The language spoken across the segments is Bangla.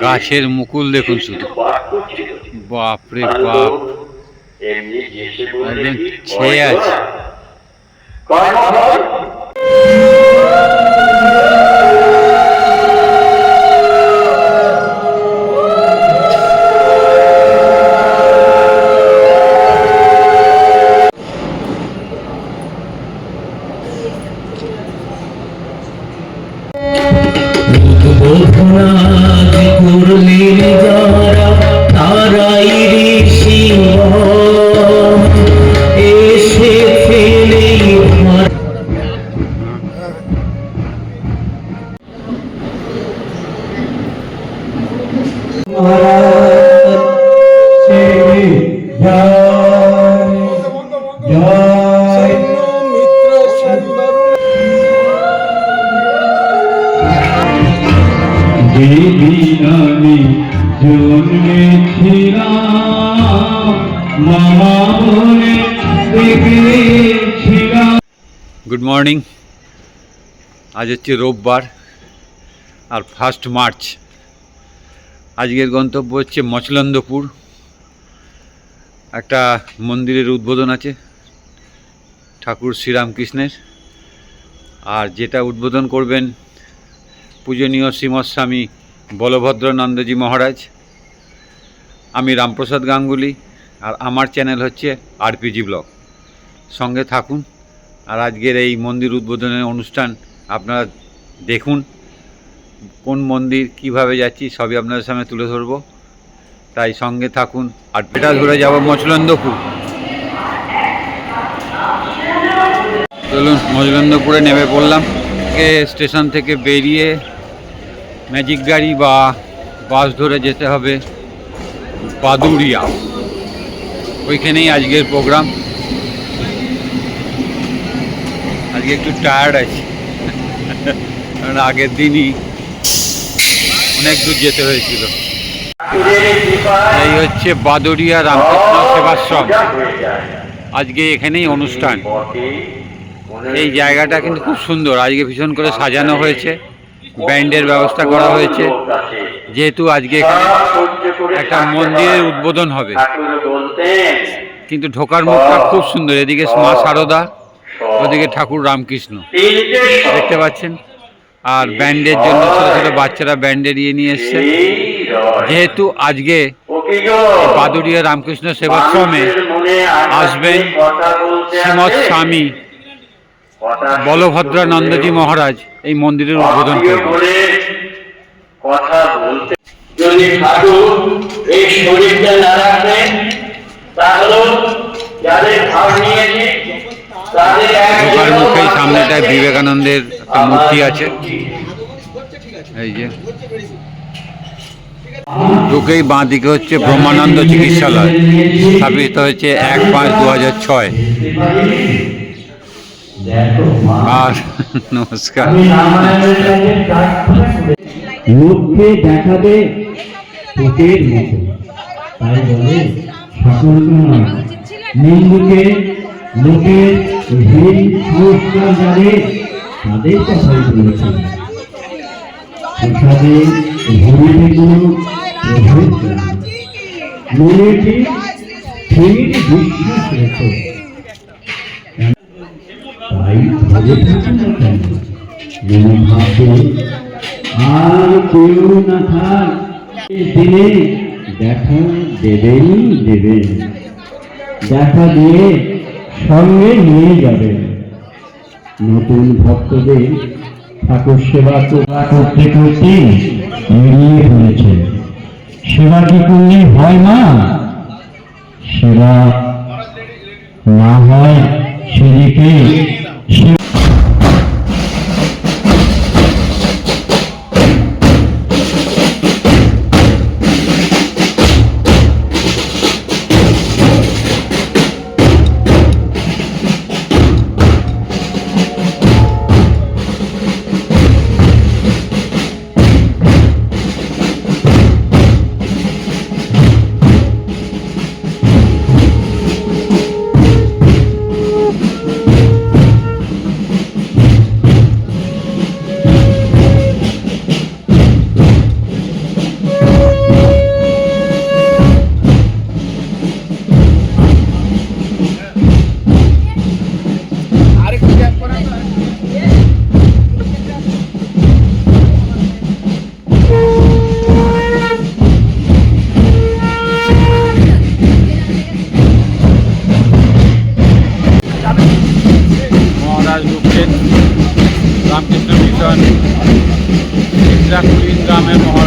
গাছের মুকুল দেখুন শুধু, বাপরে বাপ, একদম ছেয়ে আছে। Good morning. আজ হচ্ছে রোববার আর 1 মার্চ। আজকের গন্তব্য হচ্ছে মচলন্দপুর। একটা মন্দিরের উদ্বোধন আছে ঠাকুর শ্রীরামকৃষ্ণের, আর যেটা উদ্বোধন করবেন পূজনীয় শ্রীমৎ স্বামী বলভদ্রানন্দজি মহারাজ। আমি রামপ্রসাদ গাঙ্গুলি, আর আমার চ্যানেল হচ্ছে আরপিজি ব্লগ। সঙ্গে থাকুন, আর আজকের এই মন্দির উদ্বোধনের অনুষ্ঠান আপনারা দেখুন। কোন মন্দির, কিভাবে যাচ্ছি, সবই আপনাদের সামনে তুলে ধরব, তাই সঙ্গে থাকুন। আর এটা ধরে যাব মচলন্দপুর। চলুন, মচলন্দপুরে নেমে পড়লাম। স্টেশন থেকে বেরিয়ে ম্যাজিক গাড়ি বা বাস ধরে যেতে হবে বাদুড়িয়া। ওইখানেই আজকের প্রোগ্রাম। আজকে একটু টায়ার্ড আছি, কারণ আগের দিনই অনেক দূর যেতে হয়েছিল। এই হচ্ছে বাদুড়িয়া রামকৃষ্ণ সেবাশ্রম। আজকে এখানেই অনুষ্ঠান। এই জায়গাটা কিন্তু খুব সুন্দর, আজকে ভীষণ করে সাজানো হয়েছে, ব্যান্ডের ব্যবস্থা করা হয়েছে, যেহেতু আজকে এখানে একটা মন্দিরের উদ্বোধন হবে। কিন্তু ঢোকার মুখটা খুব সুন্দর, এদিকে মা শারদা, ওদিকে ঠাকুর রামকৃষ্ণ দেখতে পাচ্ছেন। আর ব্যান্ডের জন্য ছোটো ছোটো বাচ্চারা ব্যান্ডের নিয়ে এসছে। যেহেতু আজকে বাদুড়িয়া রামকৃষ্ণ সেবাশ্রমে আসবেন শ্রীমৎ স্বামী বলভদ্রানন্দজি মহারাজ, এই মন্দিরের উদ্বোধন করবেন। যদি ঠাকুর এই শরীরটা না রাখেন, তাহলে যাদের ভাব নিয়েছে ঢোকার মুখেই সামনেটায় বিবেকানন্দের একটা মূর্তি আছে। এই যে ঢুকেই বাঁ দিকে হচ্ছে ব্রহ্মানন্দ চিকিৎসালয়, স্থাপিত হয়েছে 1/5/2006। আর নমস্কার। লোককে দেখাবে পোকের মতো, তাই বলে সকলকে নয়। নিন্দুকে লোকের হীন সংস্কার যাবে তাদের কথাই বলেছে। প্রসাদে ভরিতে কোনো প্রভেদ নাই, মনেটি স্থির বিশ্বাস রেখো। তাই ভাবে থাকো না কেন, মনে ভাববে আর কেউ না থাক, দিনে দেখা দেবেন দেবেন, দেখা দিয়ে সঙ্গে নিয়ে যাবেন। নতুন ভক্তদের ঠাকুর সেবা করতে করতে এড়িয়ে ফেলেছে। সেবা কি করলে হয় না? সেবা না হয় সেদিকে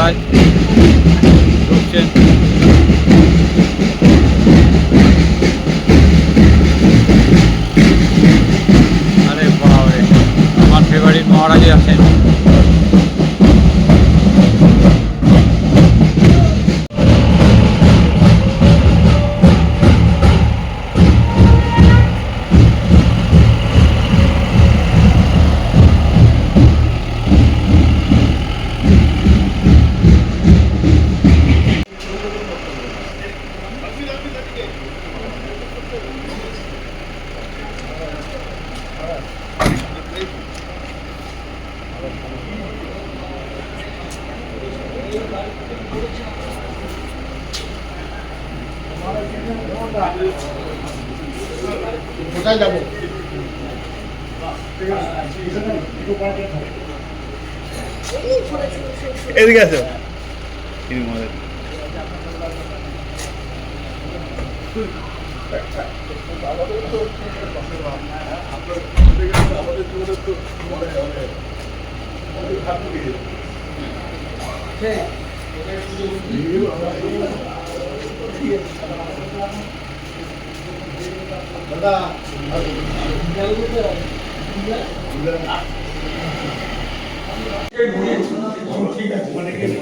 মহারাজ ঢুকছেন। আরে বাবারে, আমার ফেভারিট মহারাজই আছেন। কোথায় যাবো? এদিকে আছে।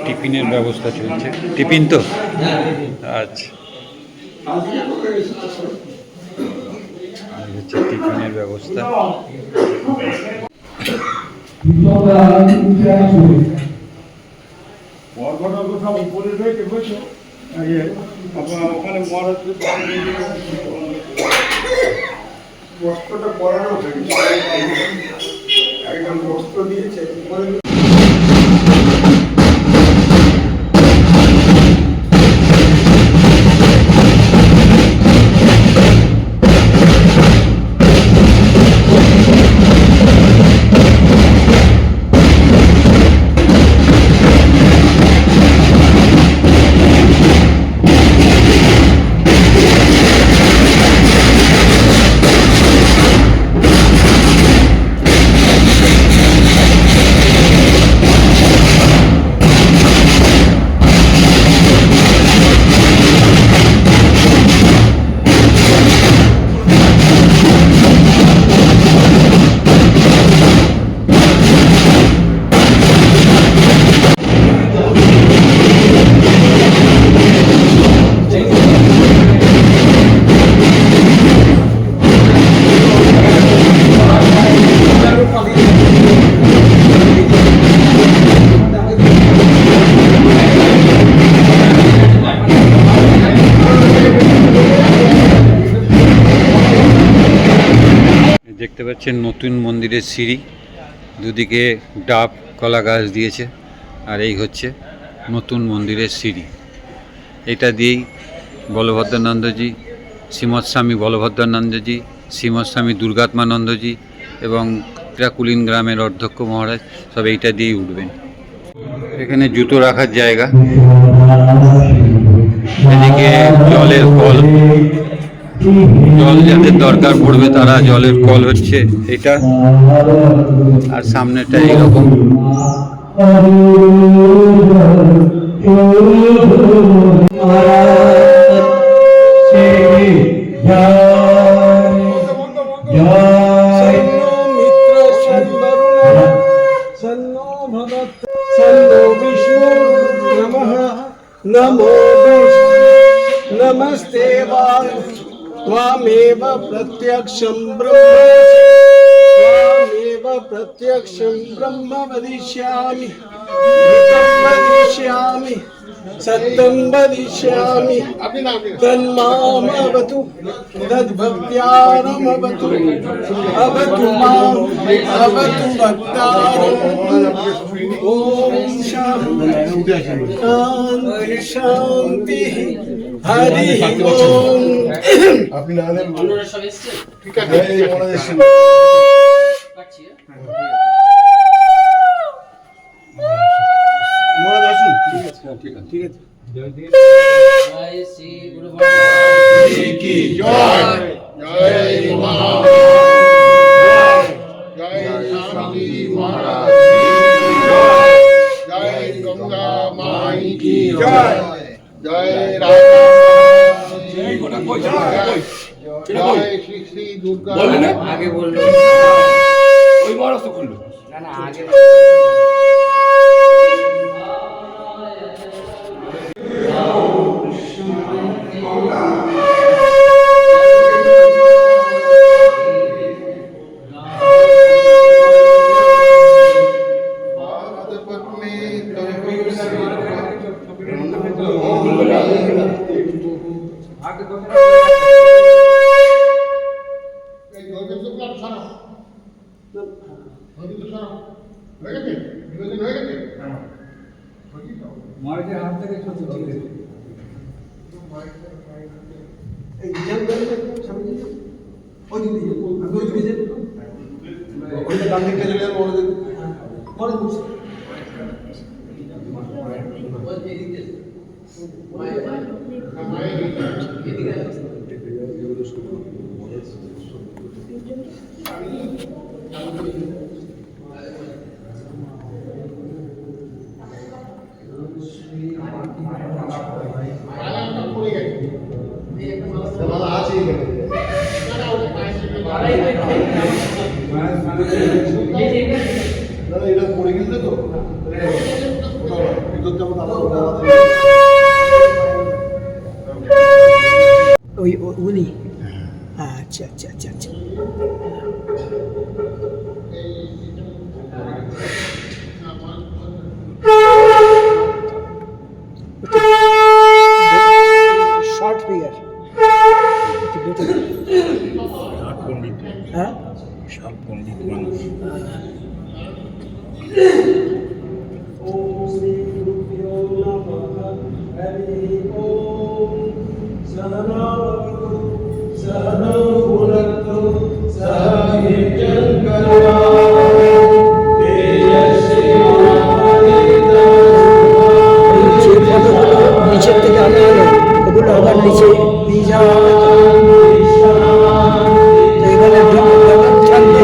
টিফিনের ব্যবস্থা চলছে। টিফিন তো আচ্ছা, হচ্ছে টিফিনের ব্যবস্থা। বস্ত্রটা পরানো একজন বস্ত্র দিয়েছে। দেখতে পাচ্ছেন নতুন মন্দিরের সিঁড়ি, দুদিকে ডাব কলা গাছ দিয়েছে, আর এই হচ্ছে নতুন মন্দিরের সিঁড়ি। এটা দিয়েই বলভদ্রানন্দজি, শ্রীমৎ স্বামী বলভদ্রানন্দজি, শ্রীমৎ স্বামী দুর্গাত্মানন্দজি এবং কুলিন গ্রামের অধ্যক্ষ মহারাজ সব এইটা দিয়েই উঠবেন। এখানে জুতো রাখার জায়গা, এদিকে জলের কল, জল যাদের দরকার পড়বে তারা জলের কল হচ্ছে এটা, আর সামনেটা এইরকম। नमो नमस्ते त्वामेव प्रत्यक्षं ब्रह्म वदिष्यामि, सत्यं वदिष्यामि, तन्मामवतु तद्भक्त्यारमवतु, अवतु माम् अवतु भक्तारम्। ॐ शान्ति शान्ति हरि ओम। আপনি না হলে অন্যরা সব এসেছে, ঠিক আছে, এই ওরা এসেছে কাটছি। মোরা আসুন, ঠিক আছে, ঠিক আছে, ঠিক আছে। জয় শ্রী গুরু মহারাজ কি জয়, জয় মহারাজ, জয় স্বামী মহারাজ, জয় গঙ্গা মা। জয় রাম জয় শ্রী শ্রী দুর্গা আগে বললো ওই মহারাজ তো খুললো না না আগে এটা পড়ে গেছে তো ওই উনি আচ্ছা আচ্ছা আচ্ছা আচ্ছা শর্ট ফিগার হ্যাঁ নিচের থেকে আনা হলো ওগুলো আবার নিচে নিয়ে যাওয়া হবে তো এখানে থাকবে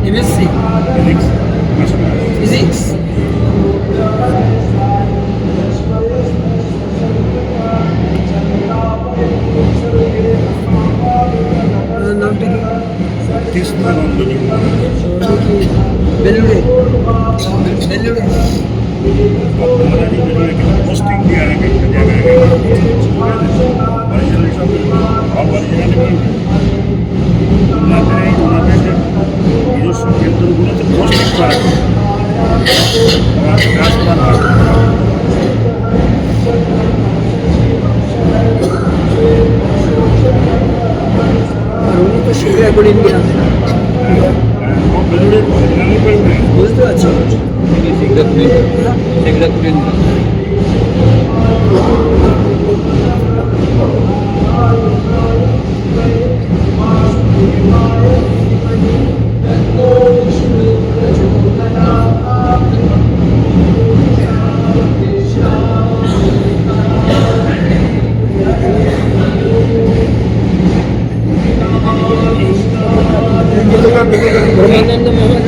MSc Physics নামটা কি বেলুড়ে বেলুড়ে পোস্টিং দেওয়ার আগে একটা জায়গায় অরিজিনাল সব অরিজিনালি ওনাদের নিজস্ব কেন্দ্রগুলোতে পোস্টিং করা কাজ করা সেটা করে নিয়ে আসবে বেলুড়ে নামি পারবে বুঝতে পারছি সেগুলো খুলে সেগুলো খুলে নিন। ব্রহ্মানন্দ মহারাজ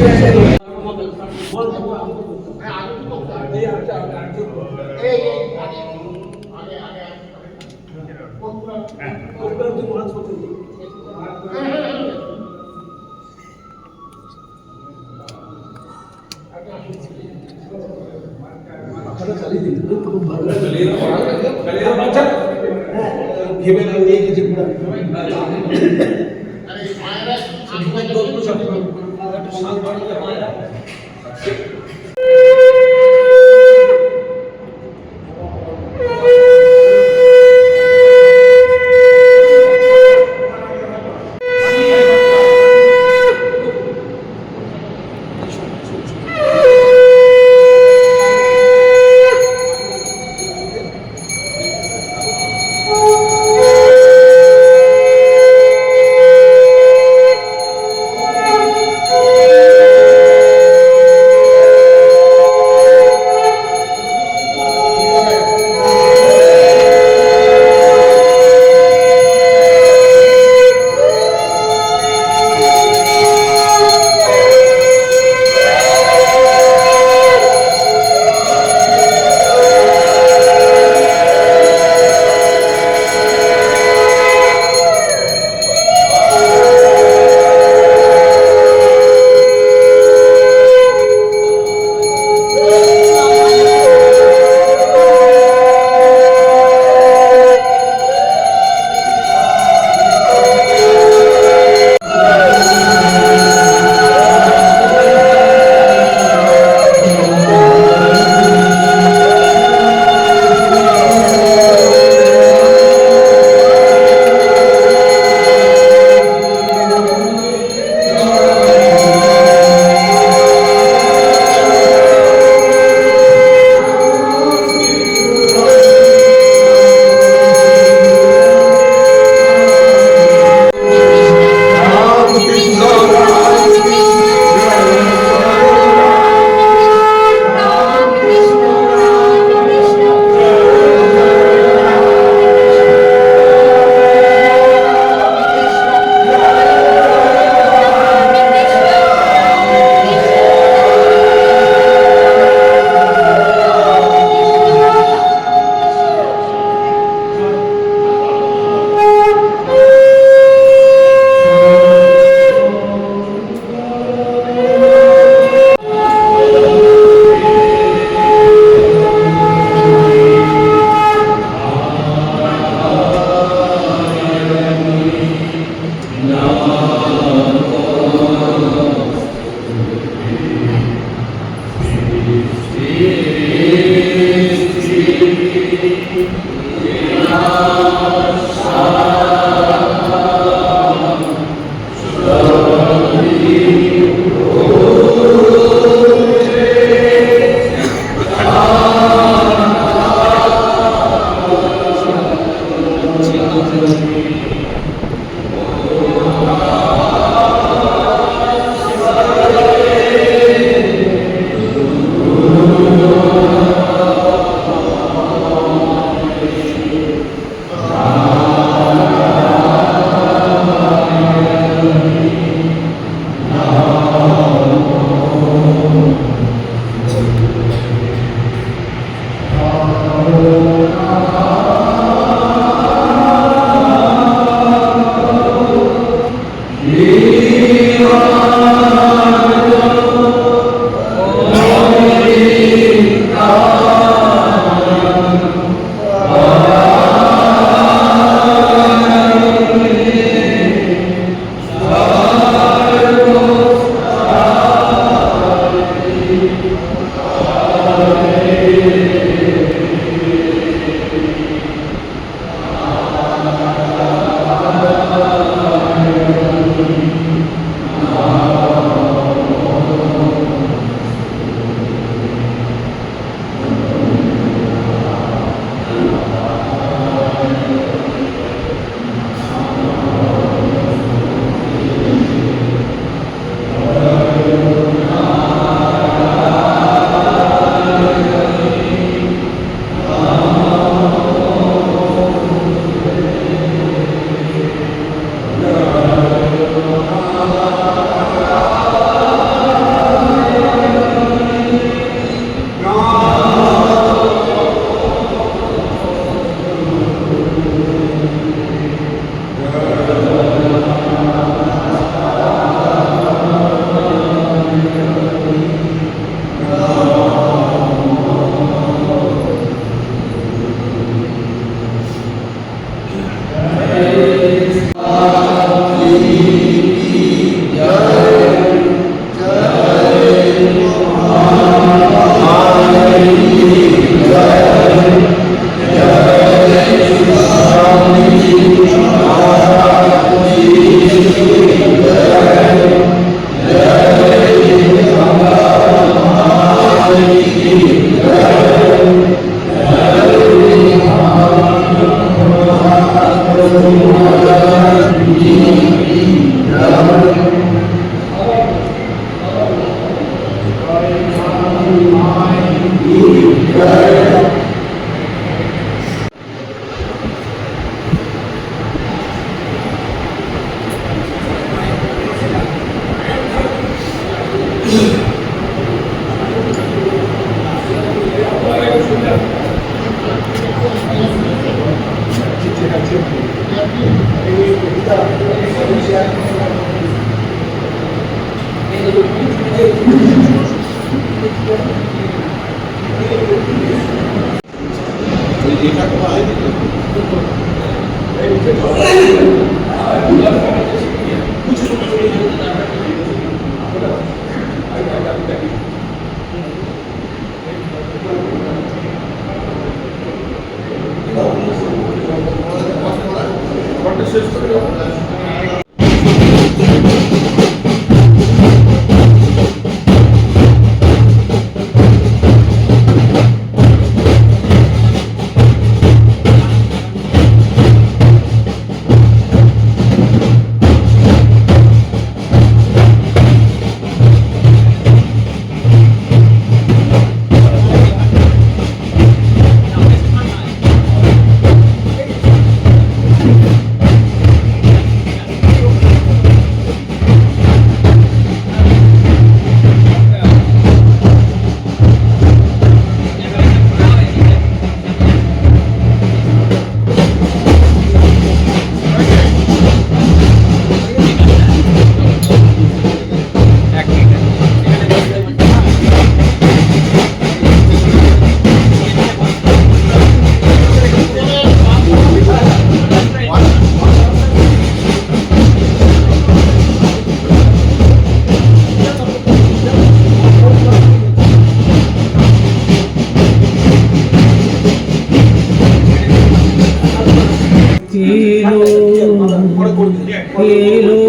এলো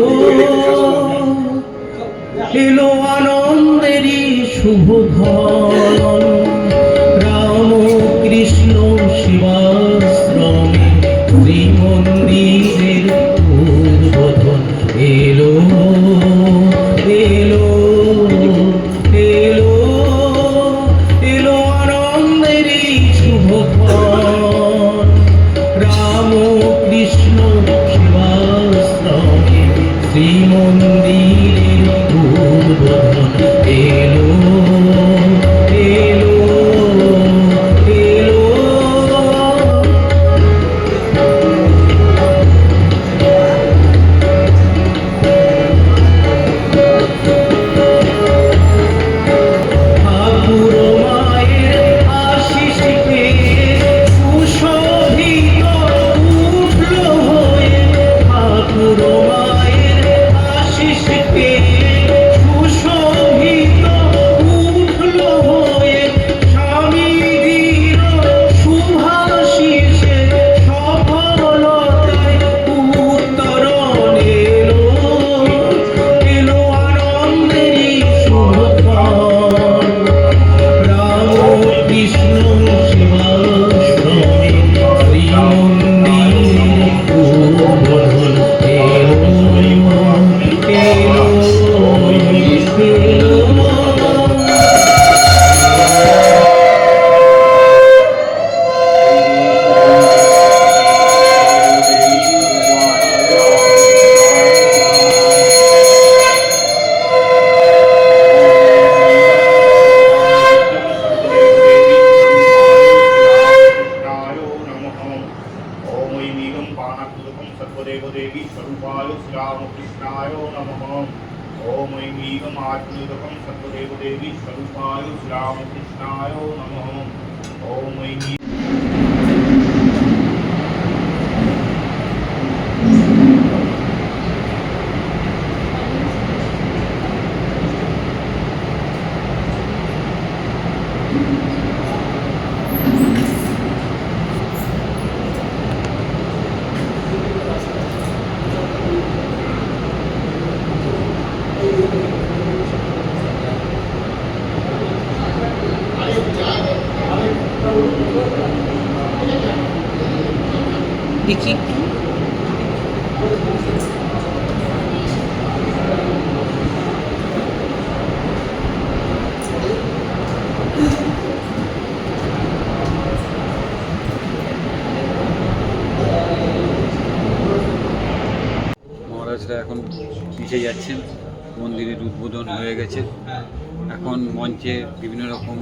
এলো আনন্দেরই শুভক্ষণ, রাম কৃষ্ণ শিবাশ্রমে শ্রীমন্দিরের উদ্বোধন। এলো এলো এলো এলো আনন্দেরই শুভক্ষণ, রাম কৃষ্ণ শিবাশ্রমে শ্রীমন্দিরের উদ্বোধন। এলো এলো এলো ঠাকুর মায়ের আশিস পেয়ে সুশোভিত উঠল হয়ে, ঠাকুর মায়ের আশিস পেয়ে সুশোভিত উঠল হয়ে, স্বামীজির শুভাশিসে সফলতায় উত্তরণ। এলো এলো আনন্দেরই শুভক্ষণ, রাম কৃষ্ণ শিবাশ্রমে শ্রীমন্দিরের উদ্বোধন। এলো এলো এলো देवी स्वरूपाय श्रीरामकृष्णाय नमः। ओम ऐं आत्मनिर्भरं सर्वदेव देवी स्वरूपाय श्रीरामकृष्णाय नमः। ओम ऐं দেখি মহারাজরা এখন পিছিয়ে যাচ্ছেন, মন্দিরের উদ্বোধন হয়ে গেছে। এখন মঞ্চে বিভিন্ন রকম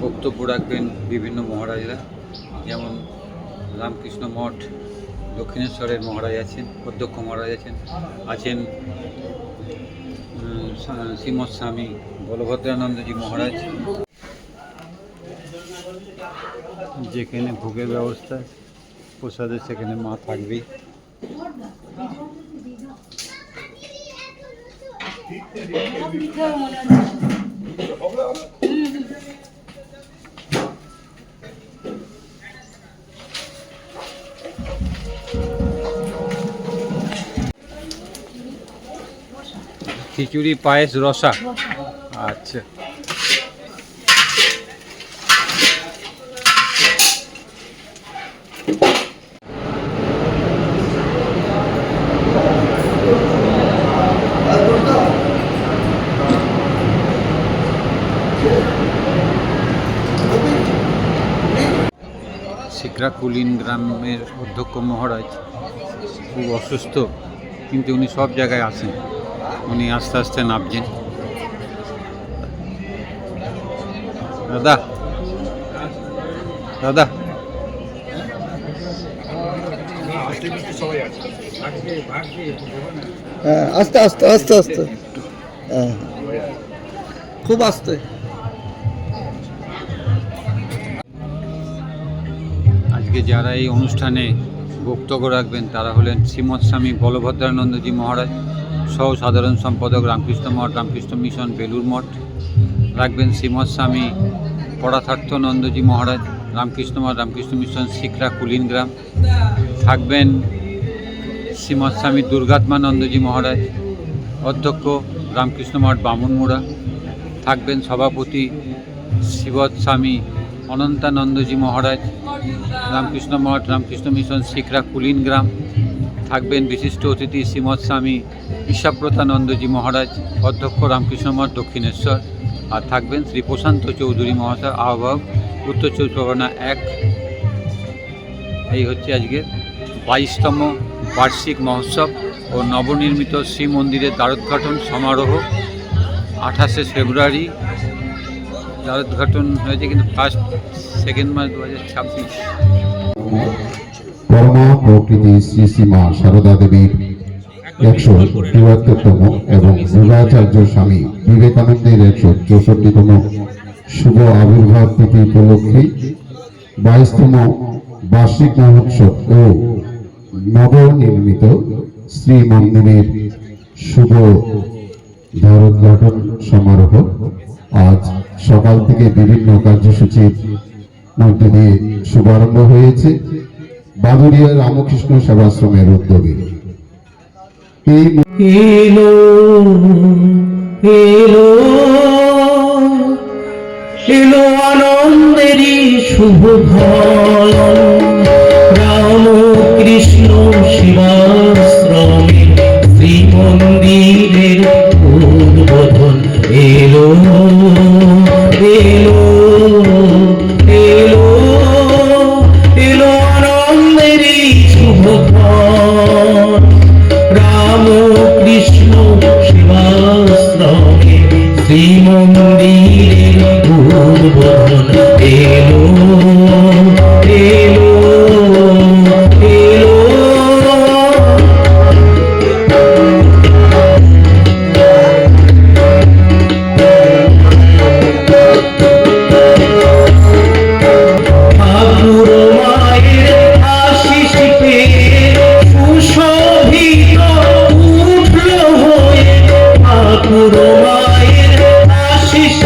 বক্তব্য রাখবেন বিভিন্ন মহারাজরা, যেমন রামকৃষ্ণ মঠ দক্ষিণেশ্বরের মহারাজ আছেন, অধ্যক্ষ মহারাজ আছেন শ্রীমৎ স্বামী বলভদ্রানন্দজি মহারাজ। যেখানে ভোগের ব্যবস্থা প্রসাদের সেখানে মা থাকবেই। খিচুড়ি, পায়েস, রসা। আচ্ছা, শিকরা কুলিন গ্রামের অধ্যক্ষ মহারাজ খুব অসুস্থ, কিন্তু উনি সব জায়গায় আসেন। উনি আস্তে আস্তে নামছেন। দাদা দাদা হ্যাঁ, আস্তে আস্তে আস্তে আস্তে, হ্যাঁ, খুব আস্তে। আজকে যারা এই অনুষ্ঠানে বক্তব্য রাখবেন তারা হলেন শ্রীমৎ স্বামী বলভদ্রানন্দজি মহারাজ, সহ সাধারণ সম্পাদক রামকৃষ্ণ মঠ, রামকৃষ্ণ মিশন, বেলুর মঠ। রাখবেন শ্রীমৎ স্বামী পরাথার্থনন্দজি মহারাজ, রামকৃষ্ণ মঠ, রামকৃষ্ণ মিশন, শিকরা কুলিন গ্রাম। থাকবেন শ্রীমৎ স্বামী দুর্গাত্মানন্দজি মহারাজ, অধ্যক্ষ রামকৃষ্ণ মঠ, বামুনমুড়া। থাকবেন সভাপতি শ্রীবৎ স্বামী অনন্তানন্দজি মহারাজ, রামকৃষ্ণ মঠ, রামকৃষ্ণ মিশন, শিকরা কুলিন গ্রাম। থাকবেন বিশিষ্ট অতিথি শ্রীমৎ স্বামী ঈশাব্রতানন্দজি মহারাজ, অধ্যক্ষ রামকৃষ্ণ মঠ, দক্ষিণেশ্বর। আর থাকবেন শ্রী প্রশান্ত চৌধুরী মহাশয়, আহ্বায়ক, উত্তর চব্বিশ পরগনা 1। এই হচ্ছে আজকের 22তম বার্ষিক মহোৎসব ও নবনির্মিত শ্রী মন্দিরের দ্বারোদ্ঘাটন সমারোহ। 28শে ফেব্রুয়ারি দ্বারোদ্ঘাটন হয়েছে, কিন্তু সেকেন্ড মার্চ 2026। পরমা প্রকৃতি শ্রী শ্রীমা সারদা দেবীর 173তম এবং যোগাচার্য স্বামী বিবেকানন্দের 164তম শুভ আবির্ভাব তিথি উপলক্ষে 22তম বার্ষিক মহোৎসব ও নবনির্মিত শ্রী মন্দিরের শুভ দ্বারোদ্ঘাটন সমারোহ আজ সকাল থেকে বিভিন্ন কার্যসূচির মধ্যে দিয়ে শুভারম্ভ হয়েছে বাদুড়িয়া রামকৃষ্ণ সেবাশ্রমের উদ্যোগে। এলো এলো এলো আনন্দেরই শুভ ফল, রামকৃষ্ণ সেবাশ্রমে শ্রী মন্দিরের উদ্বোধন। এলো এলো এলো এলো আনন্দেরই শুভ ফল, রামকৃষ্ণ সেবাশ্রমে শ্রী মন্দিরের উদ্বোধন। এলো এলো এলো ঠাকুর মায়ের আশিস পেয়ে সুশোভিত উঠল হয়ে, ঠাকুর মায়ের আশিস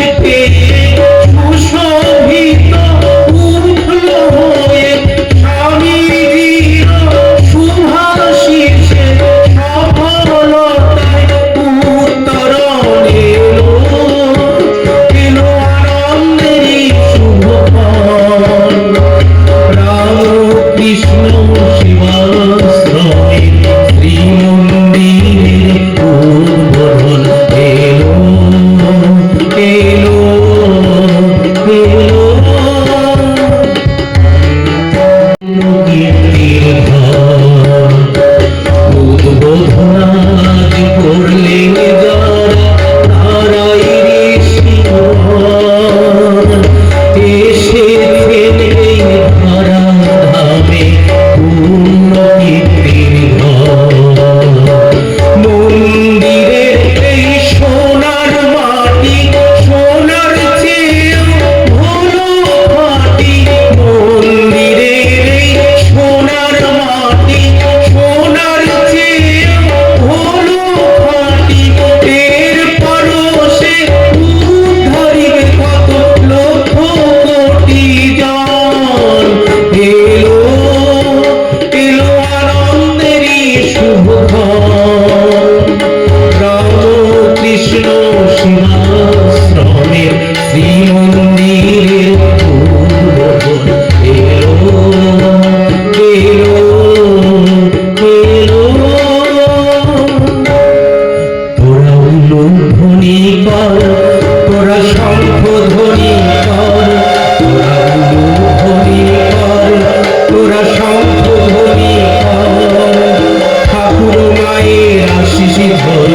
শ্রীমন্দিরের উদ্বোধন এলো এলো এলো তোরা উলুধ্বনি কর তোরা শঙ্খ ধ্বনি কর তোরা উলুধ্বনি কর তোরা শঙ্খ ধ্বনি কর ঠাকুর মায়ের আশিস ধর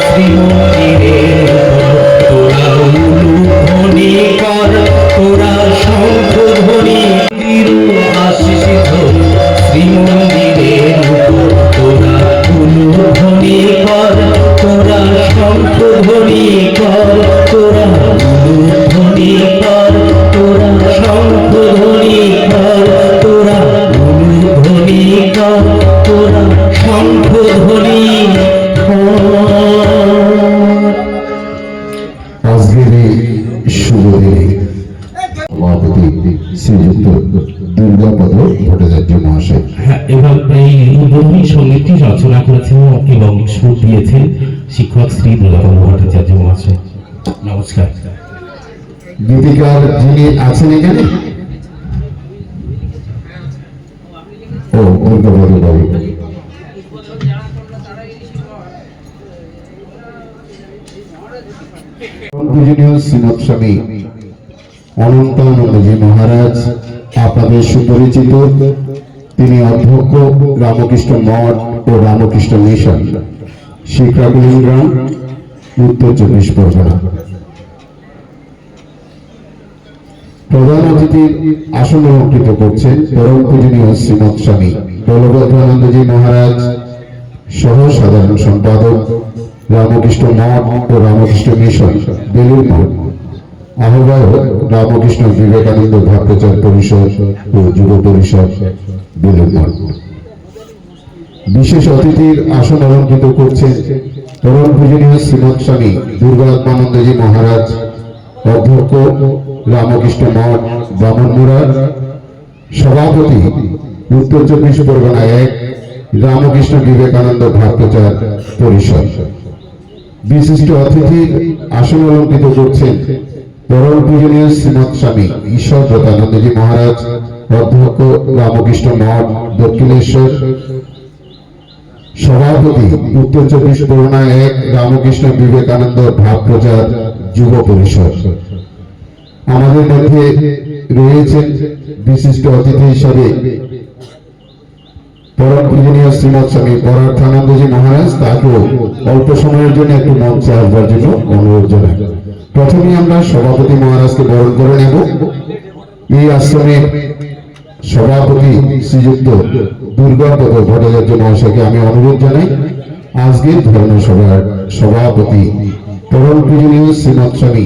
শ্রীমন্দিরের উপর তোরা উলুধ্বনি কর তোরা শঙ্খ ধ্বনি আশিস ধর শ্রীমন্দিরের উপর তোরা উলুধ্বনি কর তোরা শঙ্খ ধ্বনি কর তোরা উলুধ্বনি কর তোরা শঙ্খ ধ্বনি কর তোরা উলুধ্বনি কর তোরা শঙ্খ ধ্বনি আজকের এই শুভ দিনে সভাপতি শ্রীযুক্ত দুর্গাপদ ভট্টাচার্য মহাশয়। হ্যাঁ, এবং এই উদ্বোধনী সঙ্গীতটি রচনা করেছেন এবং সুর দিয়েছেন শিক্ষক শ্রী দুর্গাপদ ভট্টাচার্য মহাশয়। নমস্কার। গীতিকার যিনি আছেন এখানে, ও দুর্গাপদ বাবু। পূজনীয় শ্রীমৎ স্বামী অনন্তানন্দজি মহারাজ আপনাদের সুপরিচিত। তিনি অধ্যক্ষ রামকৃষ্ণ মঠ ও রামকৃষ্ণ মিশন, শিক্ষাগুলি গ্রাম, উত্তর 24 পরগনা। প্রধান অতিথির আসন অলঙ্কৃত করছেন পরম পূজনীয় শ্রীমৎ স্বামী বলভদ্রানন্দজি মহারাজ সহ সাধারণ সম্পাদক, রামকৃষ্ণ মঠ ও রামকৃষ্ণ মিশন, বেলুর মঠ, আহ্বায়ক রামকৃষ্ণ বিবেকানন্দ ভট্টাচার্য পরিষদ ও যুব পরিষদ, বেলুর মঠ। বিশেষ অতিথির আসন অলঙ্কৃত করছেন পরম পূজনীয় শ্রীমৎ স্বামী দুর্গাত্মানন্দজি মহারাজ, অধ্যক্ষ রামকৃষ্ণ মঠ, বামনমুড়া, সভাপতি উত্তর 24 পরগনা 1 রামকৃষ্ণ বিবেকানন্দ ভট্টাচার্য পরিষদ। বিশিষ্ট অতিথির আসন অলঙ্কৃত করছেন পরম পূজনীয় শ্রীমৎ স্বামী ঈশ্বর ব্রতানন্দজি মহারাজ, অধ্যক্ষ রামকৃষ্ণ মঠ, দক্ষিণেশ্বর, সভাপতি উত্তর 24 পরগনা 1 রামকৃষ্ণ বিবেকানন্দ ভাব প্রচার যুব পরিষদ। আমাদের মধ্যে রয়েছেন বিশিষ্ট অতিথি হিসাবে পরম পূজনীয় শ্রীমৎ স্বামী পরার্থানন্দজি মহারাজ। তাকেও অল্প সময়ের জন্য একটু মঞ্চে আসবার জন্য অনুরোধ জানাই। প্রথমে আমরা সভাপতি মহারাজকে বরণ করে নেব। এই আশ্রমের সভাপতি শ্রীযুক্ত দুর্গাপদ ভট্টাচার্য মহাশয়কে আমি অনুরোধ জানাই আজকের ধর্মসভার সভাপতি পরম পূজনীয় শ্রীমৎ স্বামী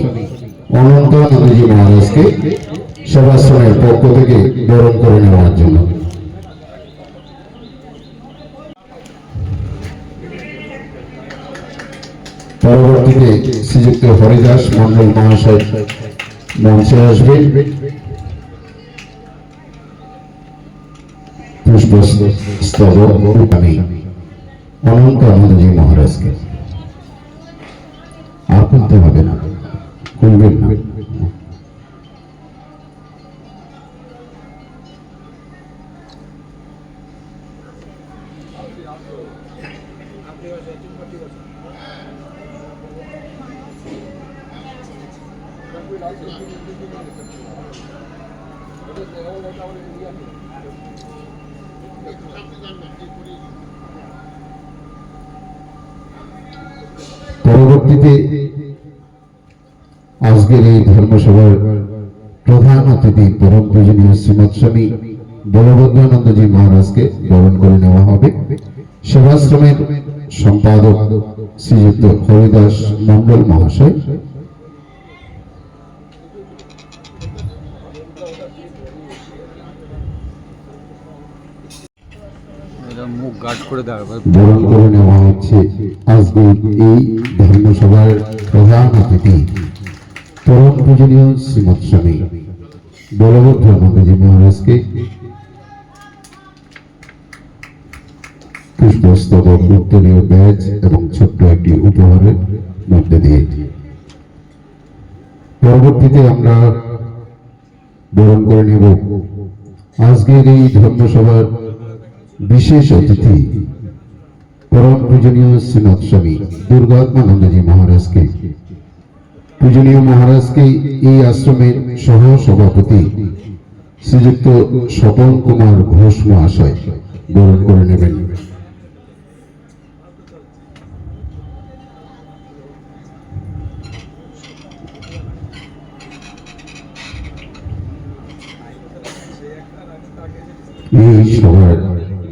অনন্তানন্দজি মহারাজকে সেবাশ্রমের পক্ষ থেকে বরণ করে নেওয়ার জন্য। পরবর্তীতে শ্রীযুক্ত হরিদাস মন্ডল মহাশয় মঞ্চে আসবেন। পুষ্পস্তবক আমি অনন্তানন্দজি মহারাজকে। আর করতে হবে না, করবেন না। পরবর্তীতে আজকের এই ধর্মসভার প্রধান অতিথি পরম পূজনীয় শ্রীমৎ স্বামী বলভদ্রানন্দজি মহারাজকে বরণ করে নেওয়া হবে। সেবাশ্রমের সম্পাদক শ্রীযুক্ত হরিদাস মন্ডল মহাশয়, মুখ গার্ড করে দেওয়া বরণ করে নেওয়া হচ্ছে আজকের এই ধর্মসভার প্রধান অতিথি পরম পূজনীয় শ্রীমৎ স্বামী বলভদ্রানন্দজি মহারাজকে পুষ্পস্তবক, উত্তরীয় ব্যাজ এবং ছোট্ট একটি উপহারের মধ্যে দিয়ে পরবর্তীতে আমরা বরণ করে নেব আজকের এই ধর্মসভার বিশেষ অতিথি পরম পূজনীয় শ্রীনাথ স্বামী দুর্গাত্মানন্দজি মহারাজকে। পূজনীয় মহারাজকে এই আশ্রমের সহ সভাপতি শ্রীযুক্ত স্বপন কুমার ঘোষ মহাশয় বরণ করে নেবেন। এই সভার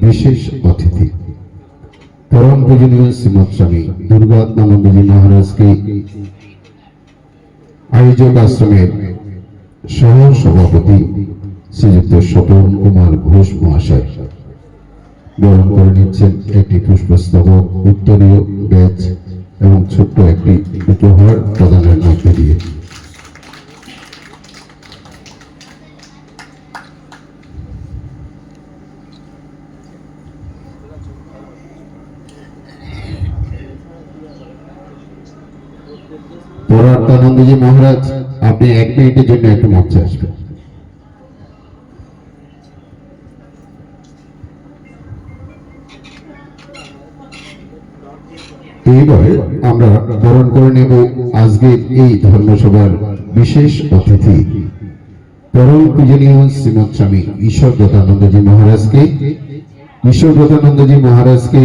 বিশেষ অতিথি পরম পূজনীয় শ্রীমৎ স্বামী দুর্গাত্মানন্দজি মহারাজকে আয়োজক আশ্রমের সহ সভাপতি শ্রীযুক্ত স্বপন কুমার ঘোষ মহাশয় বরণ করে নিচ্ছেন একটি পুষ্পস্তবক, উত্তরীয় ব্যাচ এবং ছোট্ট একটি উপহার প্রদানের মধ্যে দিয়ে। পরার্থানন্দজি মহারাজ, আপনি 1 মিনিটের জন্য একটু মঞ্চে আসবেন। এইবার আমরা বরণ করে নেব আজকের এই ধর্মসভার বিশেষ অতিথি পরম পূজনীয় শ্রীমৎ স্বামী ঈশ্বরব্রতানন্দজি মহারাজকে। ঈশ্বরব্রতানন্দজি মহারাজকে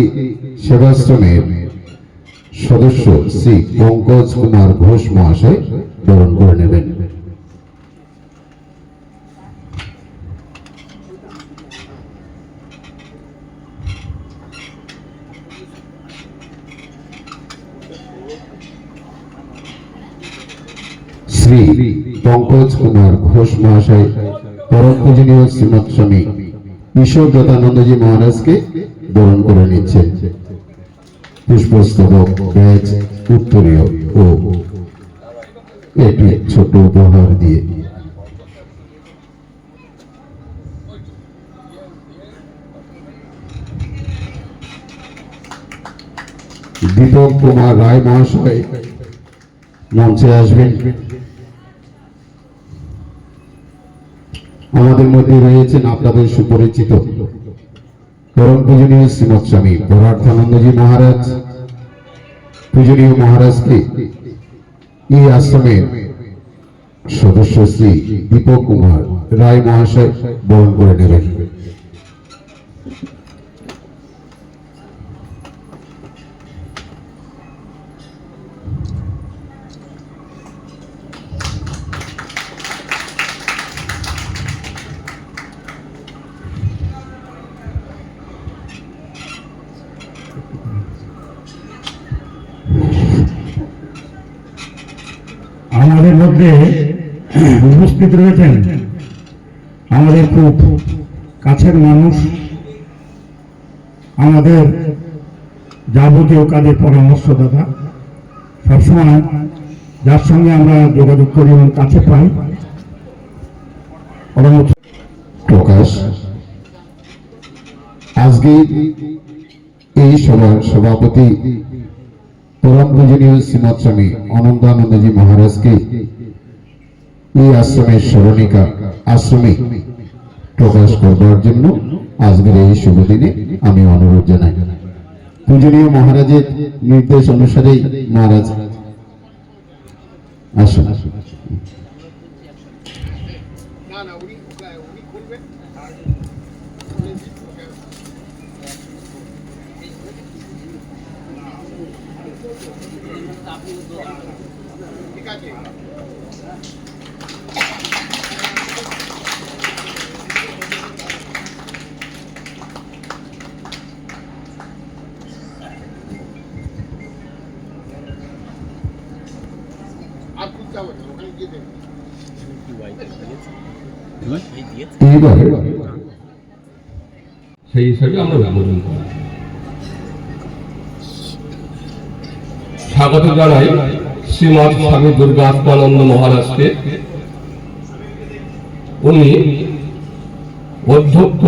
সেবাশ্রমের সদস্য শ্রী পঙ্কজ কুমার ঘোষ মহাশয় বরণ করে নেবেন। শ্রী পঙ্কজ কুমার ঘোষ মহাশয় পরম পূজনীয় শ্রীমৎ স্বামী ঈশ্বরব্রতানন্দজি মহারাজকে বরণ করে নিচ্ছেন পুষ্পস্তবক, ব্যাজ, উত্তরীয় ও একটি ছোট উপহার দিয়ে। দীপক কুমার রায় মহাশয় মঞ্চে আসবেন। আমাদের মধ্যে রয়েছেন আপনাদের সুপরিচিত পরম পূজনীয় শ্রীমৎ স্বামী পরার্থানন্দজি মহারাজ। পূজনীয় মহারাজকে এই আশ্রমের সদস্য শ্রী দীপক কুমার রায় মহাশয় বরণ করে নেবেন। আমাদের মধ্যে উপস্থিত রয়েছেন আমাদের খুব কাছের মানুষ, আমাদের যাবতীয় কাজের পরামর্শদাতা, সবসময় যার সঙ্গে আমরা যোগাযোগ করি এবং কাছে পাই। প্রকাশ আজকে এই সভার সভাপতি পরম পূজনীয় শ্রীমৎ স্বামী অনন্দানন্দজি মহারাজকে এই আশ্রমের স্মরণিকা আশ্রমিক প্রকাশ করবার জন্য আজকের এই শুভ দিনে আমি অনুরোধ জানাই। পূজনীয় মহারাজের নির্দেশ অনুসারেই মহারাজ আসুন। এইবার সেই হিসাবে আমরা উদ্বোধন করি। স্বাগত জানাই শ্রীমৎ স্বামী দুর্গাত্মানন্দ মহারাজকে। উনি অধ্যক্ষ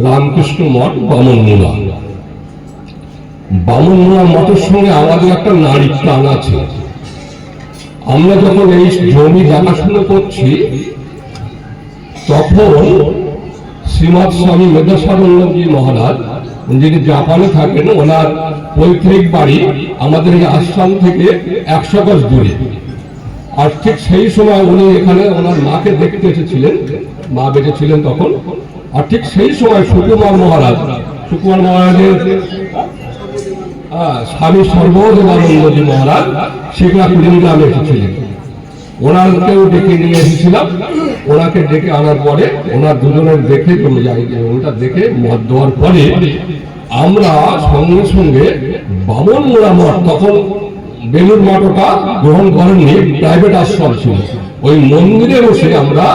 রামকৃষ্ণ মঠ বামনমূলা। বামনমূলা মঠের সঙ্গে আমাদের একটা নারী প্রাণ আছে। আমরা যখন এই জমি দেখাশোনা করছি তখন শ্রীমৎ স্বামী মেধাসানন্দজি মহারাজ, যিনি জাপানে থাকেন, ওনার পৈতৃক বাড়ি আমাদের এই আশ্রম থেকে 100 গজ দূরে। আর ঠিক সেই সময় উনি এখানে ওনার মাকে দেখতে এসেছিলেন, মা বেঁচে ছিলেন তখন। আর ঠিক সেই সময় সুকুমার মহারাজের স্বামী সর্বদেবানন্দজি মহারাজ শিখরা কুড়িগ্রামে এসেছিলেন। ওনাকেও ডেকে নিয়ে এসেছিলাম। ওনাকে ডেকে আনার পরে ওনার দুজনের দেখে ওটা দেখে মত দেওয়ার পরে আমরা সঙ্গে সঙ্গে বামন মোড়া মঠ, তখন বেলুর মঠটা গ্রহণ করেননি, প্রাইভেট আশ্রম ছিল, ওই মন্দিরে বসে আমরা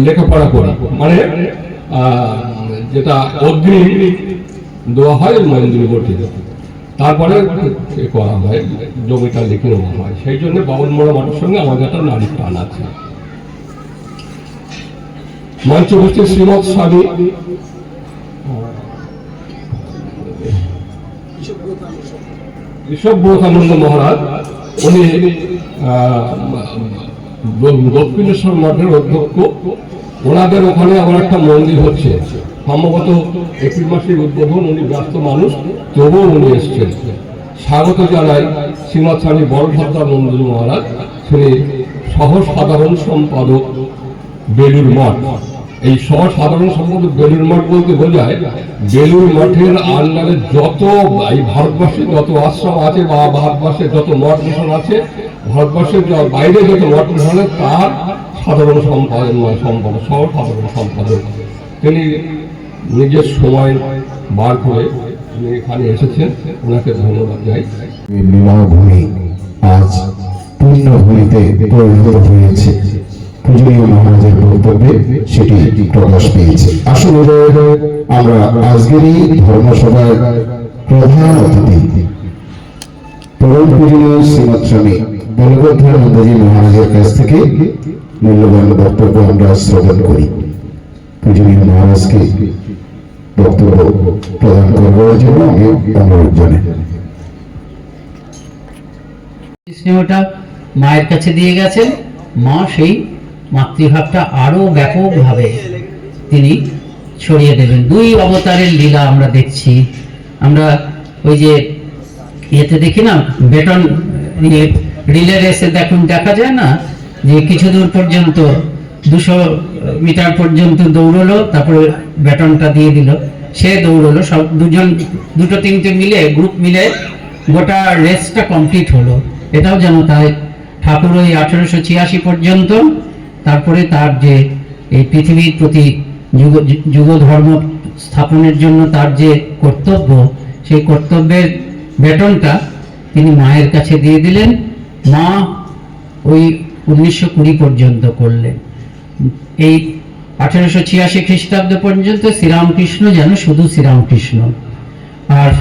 লেখাপড়া করি। মানে যেটা অগ্রিম দেওয়া হয় ওই মন্দিরে বসে, তারপরে করা হয়, জমিটা লিখে নেওয়া হয়। সেই জন্য বামন মোড়া মঠের সঙ্গে আমাদের একটা নারীর টান আছে। মঞ্চ বসছে শ্রীমৎ স্বামী ঋষভব্রতানন্দ মহারাজ। উনি দক্ষিণেশ্বর মঠের অধ্যক্ষ। ওনাদের ওখানে আবার একটা মন্দির হচ্ছে, সম্ভবত এপ্রিল মাসের উদ্বোধন। উনি ব্যস্ত মানুষ, তবুও উনি এসছেন। স্বাগত জানাই শ্রীমৎ স্বামী বলভদ্রানন্দজি মহারাজ, তিনি সহ সাধারণ সম্পাদক বেলুর মঠ। এই সহ সাধারণ সম্পাদক বেলুর মঠ বলতে বোঝায় বেলুর মঠের আন্ডারে যত এই ভারতবর্ষে যত আশ্রম আছে বা ভারতবর্ষে যত মঠ মিশন আছে, ভারতবর্ষের বাইরে যত মঠ মিশন আছে, তার সাধারণ সম্পাদক সহ সাধারণ সম্পাদক। তিনি নিজের সময় বার করে উনি এখানে এসেছেন, ওনাকে ধন্যবাদ জানাই। বিবাহ ভূমি আজ পূর্ণভূমিতে পরিণত হয়েছে। পূজনীয় মহারাজের বক্তব্যে সেটি প্রকাশ পেয়েছে। আসলে আমরা আজকের এই ধর্মসভার প্রধান অতিথি পরম পূজনীয় শ্রীমৎ স্বামী বলভদ্রানন্দজি মহারাজের কাছ থেকে মূল্যবান বক্তব্য আমরা শ্রবণ করি। পূজনীয় মহারাজকে বক্তব্য প্রদান করবার জন্য আমি অনুরোধ জানাই। স্নেহটা মায়ের কাছে দিয়ে গেছেন। মা সেই মাতৃভাবটা আরো ব্যাপকভাবে তিনি ছড়িয়ে দেবেন। 2 অবতারের লীলা আমরা দেখছি। আমরা ওই যে ইয়েতে দেখি না, বেটন রিলে রেসে দেখা যায় না, যে কিছু দূর পর্যন্ত 200 মিটার পর্যন্ত দৌড়লো, তারপরে ব্যাটনটা দিয়ে দিল, সে দৌড়লো, সব দুটো তিনটে মিলে গ্রুপ মিলে গোটা রেসটা কমপ্লিট হলো। এটাও যেন তাই ঠাকুর ওই 1886 পর্যন্ত, তারপরে তার যে এই পৃথিবীর প্রতি যুগ ধর্ম স্থাপনের জন্য তার যে কর্তব্য, সেই কর্তব্যের বেতনটা তিনি মায়ের কাছে দিয়ে দিলেন। মা ওই 1920 পর্যন্ত করলেন। এই 1886 খ্রিস্টাব্দ পর্যন্ত শ্রীরামকৃষ্ণ যেন শুধু শ্রীরামকৃষ্ণ, আর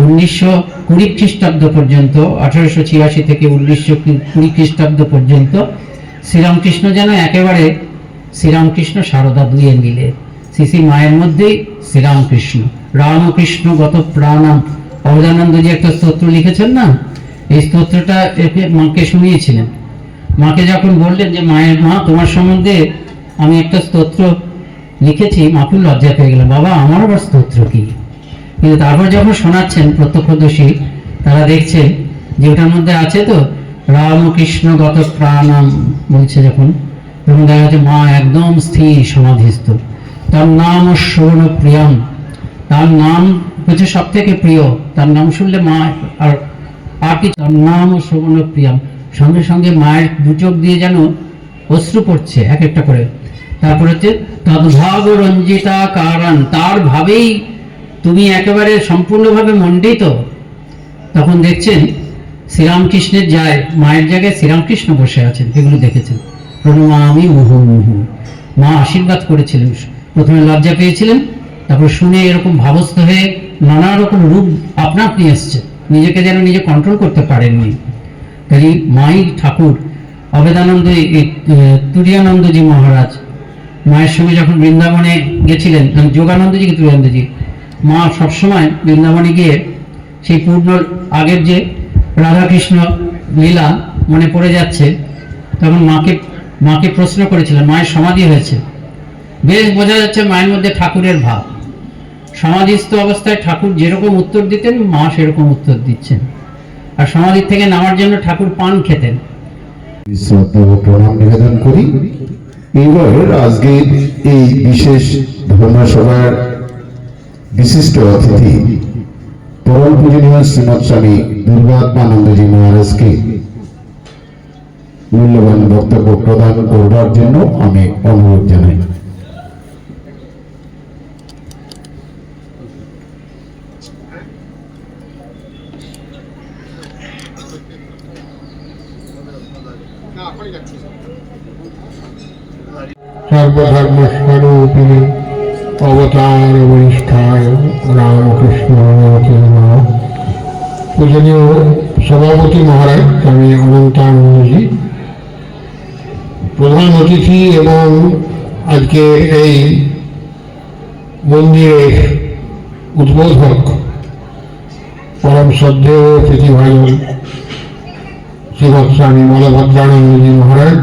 1920 খ্রিস্টাব্দ পর্যন্ত, 1886 থেকে 1920 খ্রিস্টাব্দ পর্যন্ত শ্রীরামকৃষ্ণ যেন একেবারে শ্রীরামকৃষ্ণ সারদা দুয়ে মিলে শ্রী মায়ের মধ্যেই শ্রীরামকৃষ্ণ। রামকৃষ্ণ গত প্রাণাম, অবদানন্দজি একটা স্তোত্র লিখেছেন না, এই স্তোত্রটা মাকে শুনিয়েছিলেন। মাকে যখন বললেন যে মা তোমার সম্বন্ধে আমি একটা স্তোত্র লিখেছি, মা খুব লজ্জা পেয়ে গেলাম, বাবা আমার আবার স্তোত্র কি? কিন্তু তারপর যখন শোনাচ্ছেন প্রত্যক্ষদর্শী, তারা দেখছেন যে ওটার মধ্যে আছে তো রামকৃষ্ণ গত প্রাণাম বলছে, যখন তখন দেখা যাচ্ছে মা একদম স্থির সমাধিস্থ। তার নাম শ্রবণ প্রিয়ম, তার নাম হচ্ছে সব থেকে প্রিয়। তার নাম শুনলে মা আর কি, তার নাম শ্রবণ প্রিয়ম, সঙ্গে সঙ্গে মায়ের 2 চোখ দিয়ে যেন অশ্রু পড়ছে এক একটা করে। তারপর হচ্ছে তদ্ভাব রঞ্জিতা কারণ, তার ভাবেই তুমি একেবারে সম্পূর্ণভাবে মণ্ডিত। তখন দেখছেন শ্রীরামকৃষ্ণের মায়ের জায়গায় শ্রীরামকৃষ্ণ বসে আছেন, এগুলো দেখেছেন। প্রণমামি মুহুর্মুহু, মা আশীর্বাদ করেছিলেন। প্রথমে লজ্জা পেয়েছিলেন, তারপর শুনে এরকম ভাবস্থ হয়ে নানা রকম রূপ আপনা আপনি এসছে, নিজেকে যেন নিজে কন্ট্রোল করতে পারেননি। তাই মাই ঠাকুর অবেদানন্দ তুরিয়ানন্দজি মহারাজ মায়ের সঙ্গে যখন বৃন্দাবনে গেছিলেন, যোগানন্দজি কি তুরিয়ানন্দজি, মা সবসময় বৃন্দাবনে গিয়ে সেই পূর্ণ আগের যে রাধাকৃষ্ণ লীলা মনে পড়ে যাচ্ছে, তখন মাকে প্রশ্ন করেছিলেন, মায়ের সমাধি হয়েছে, বেশ বোঝা যাচ্ছে মায়ের মধ্যে ঠাকুরের ভাব। সমাধিস্থ অবস্থায় ঠাকুর যেরকম উত্তর দিতেন, মা সেরকম উত্তর দিচ্ছেন। আর সমাধি থেকে নামার জন্য ঠাকুর পান খেতেন। শ্রদ্ধা ও প্রণাম নিবেদন করি। এবার আজকে এই বিশেষ ধর্মসভার বিশিষ্ট অতিথি পরম পূজনীয় শ্রীমৎ স্বামী দুর্গাত্মানন্দজি মহারাজকে মূল্যবান বক্তব্য প্রদান করবার জন্য আমি অনুরোধ জানাই। সর্বধর্মস্বরূপিণী অবতার বরিষ্ঠায় রামকৃষ্ণ পূজনীয় সভাপতি মহারাজ স্বামী অনন্তানন্দজি, প্রধান অতিথি এবং আজকে এই মন্দিরের উদ্বোধক পরম শ্রদ্ধেয় প্রীতিভাজন শ্রীমৎ স্বামী বলভদ্রানন্দজি মহারাজ,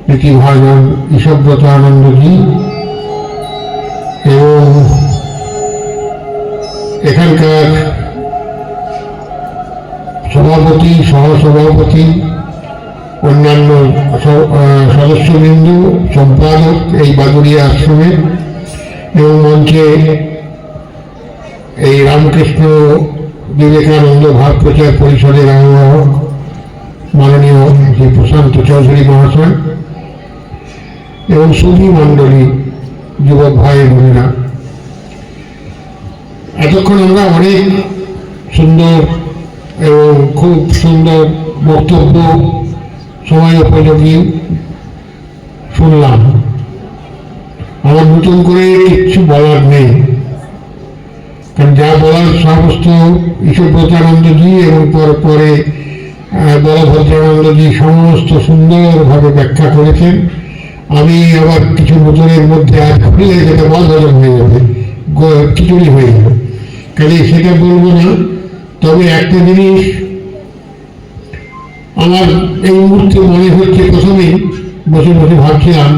প্রীতিভাজন ঈশব্রত আনন্দজি এবং এখানকার সভাপতি, সহসভাপতি, অন্যান্য সদস্যবৃন্দ, সম্পাদক এই বাদুড়িয়া আশ্রমের, এবং মঞ্চে এই রামকৃষ্ণ বিবেকানন্দ ভাব প্রচার পরিষদের আহ্বায়ক মাননীয় শ্রী প্রশান্ত চৌধুরী মহাশয় এবং সুধী মণ্ডলী, যুবক ভাই বোনেরা, এতক্ষণ আমরা অনেক সুন্দর এবং খুব সুন্দর বক্তব্য সময় উপযোগী শুনলাম। আমার নতুন করে কিচ্ছু বলার নেই, কারণ যা বলার সমস্ত ঈশ্বরব্রতানন্দজি এবং পরে বলভদ্রানন্দজি সমস্ত সুন্দরভাবে ব্যাখ্যা করেছেন। আমি আবার কিছু নতুনের মধ্যে আর খুলে যেটা বদহজম হয়ে যাবে, খিচুড়ি হয়ে যাবে, কাজে সেটা বলবো না। তবে একটা জিনিস আমার এই মুহূর্তে মনে হচ্ছে, প্রথমেই বসে বসে ভাবছিলাম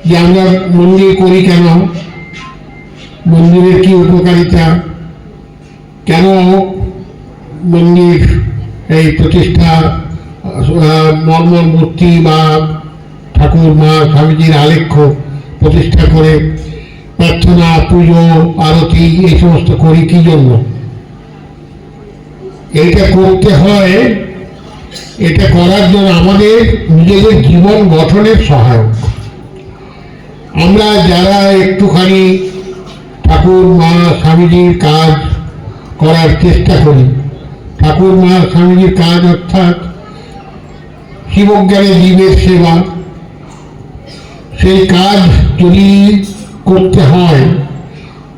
যে আমরা মন্দির করি কেন, মন্দিরের কি উপকারিতা, কেন মন্দির এই প্রতিষ্ঠা, মর্মর মূর্তি বা ঠাকুর মা স্বামীজির আলেখ্য প্রতিষ্ঠা করে প্রার্থনা, পুজো, আরতি এই সমস্ত করি কি জন্য? এটা করতে হয়, এটা করার জন্য আমাদের নিজেদের জীবন গঠনের সহায়ক। আমরা যারা একটুখানি ঠাকুর মা স্বামীজির কাজ করার চেষ্টা করি, ঠাকুর মা স্বামীজির কাজ অর্থাৎ শিবজ্ঞানে জীবের সেবা, সেই কাজ যদি করতে হয়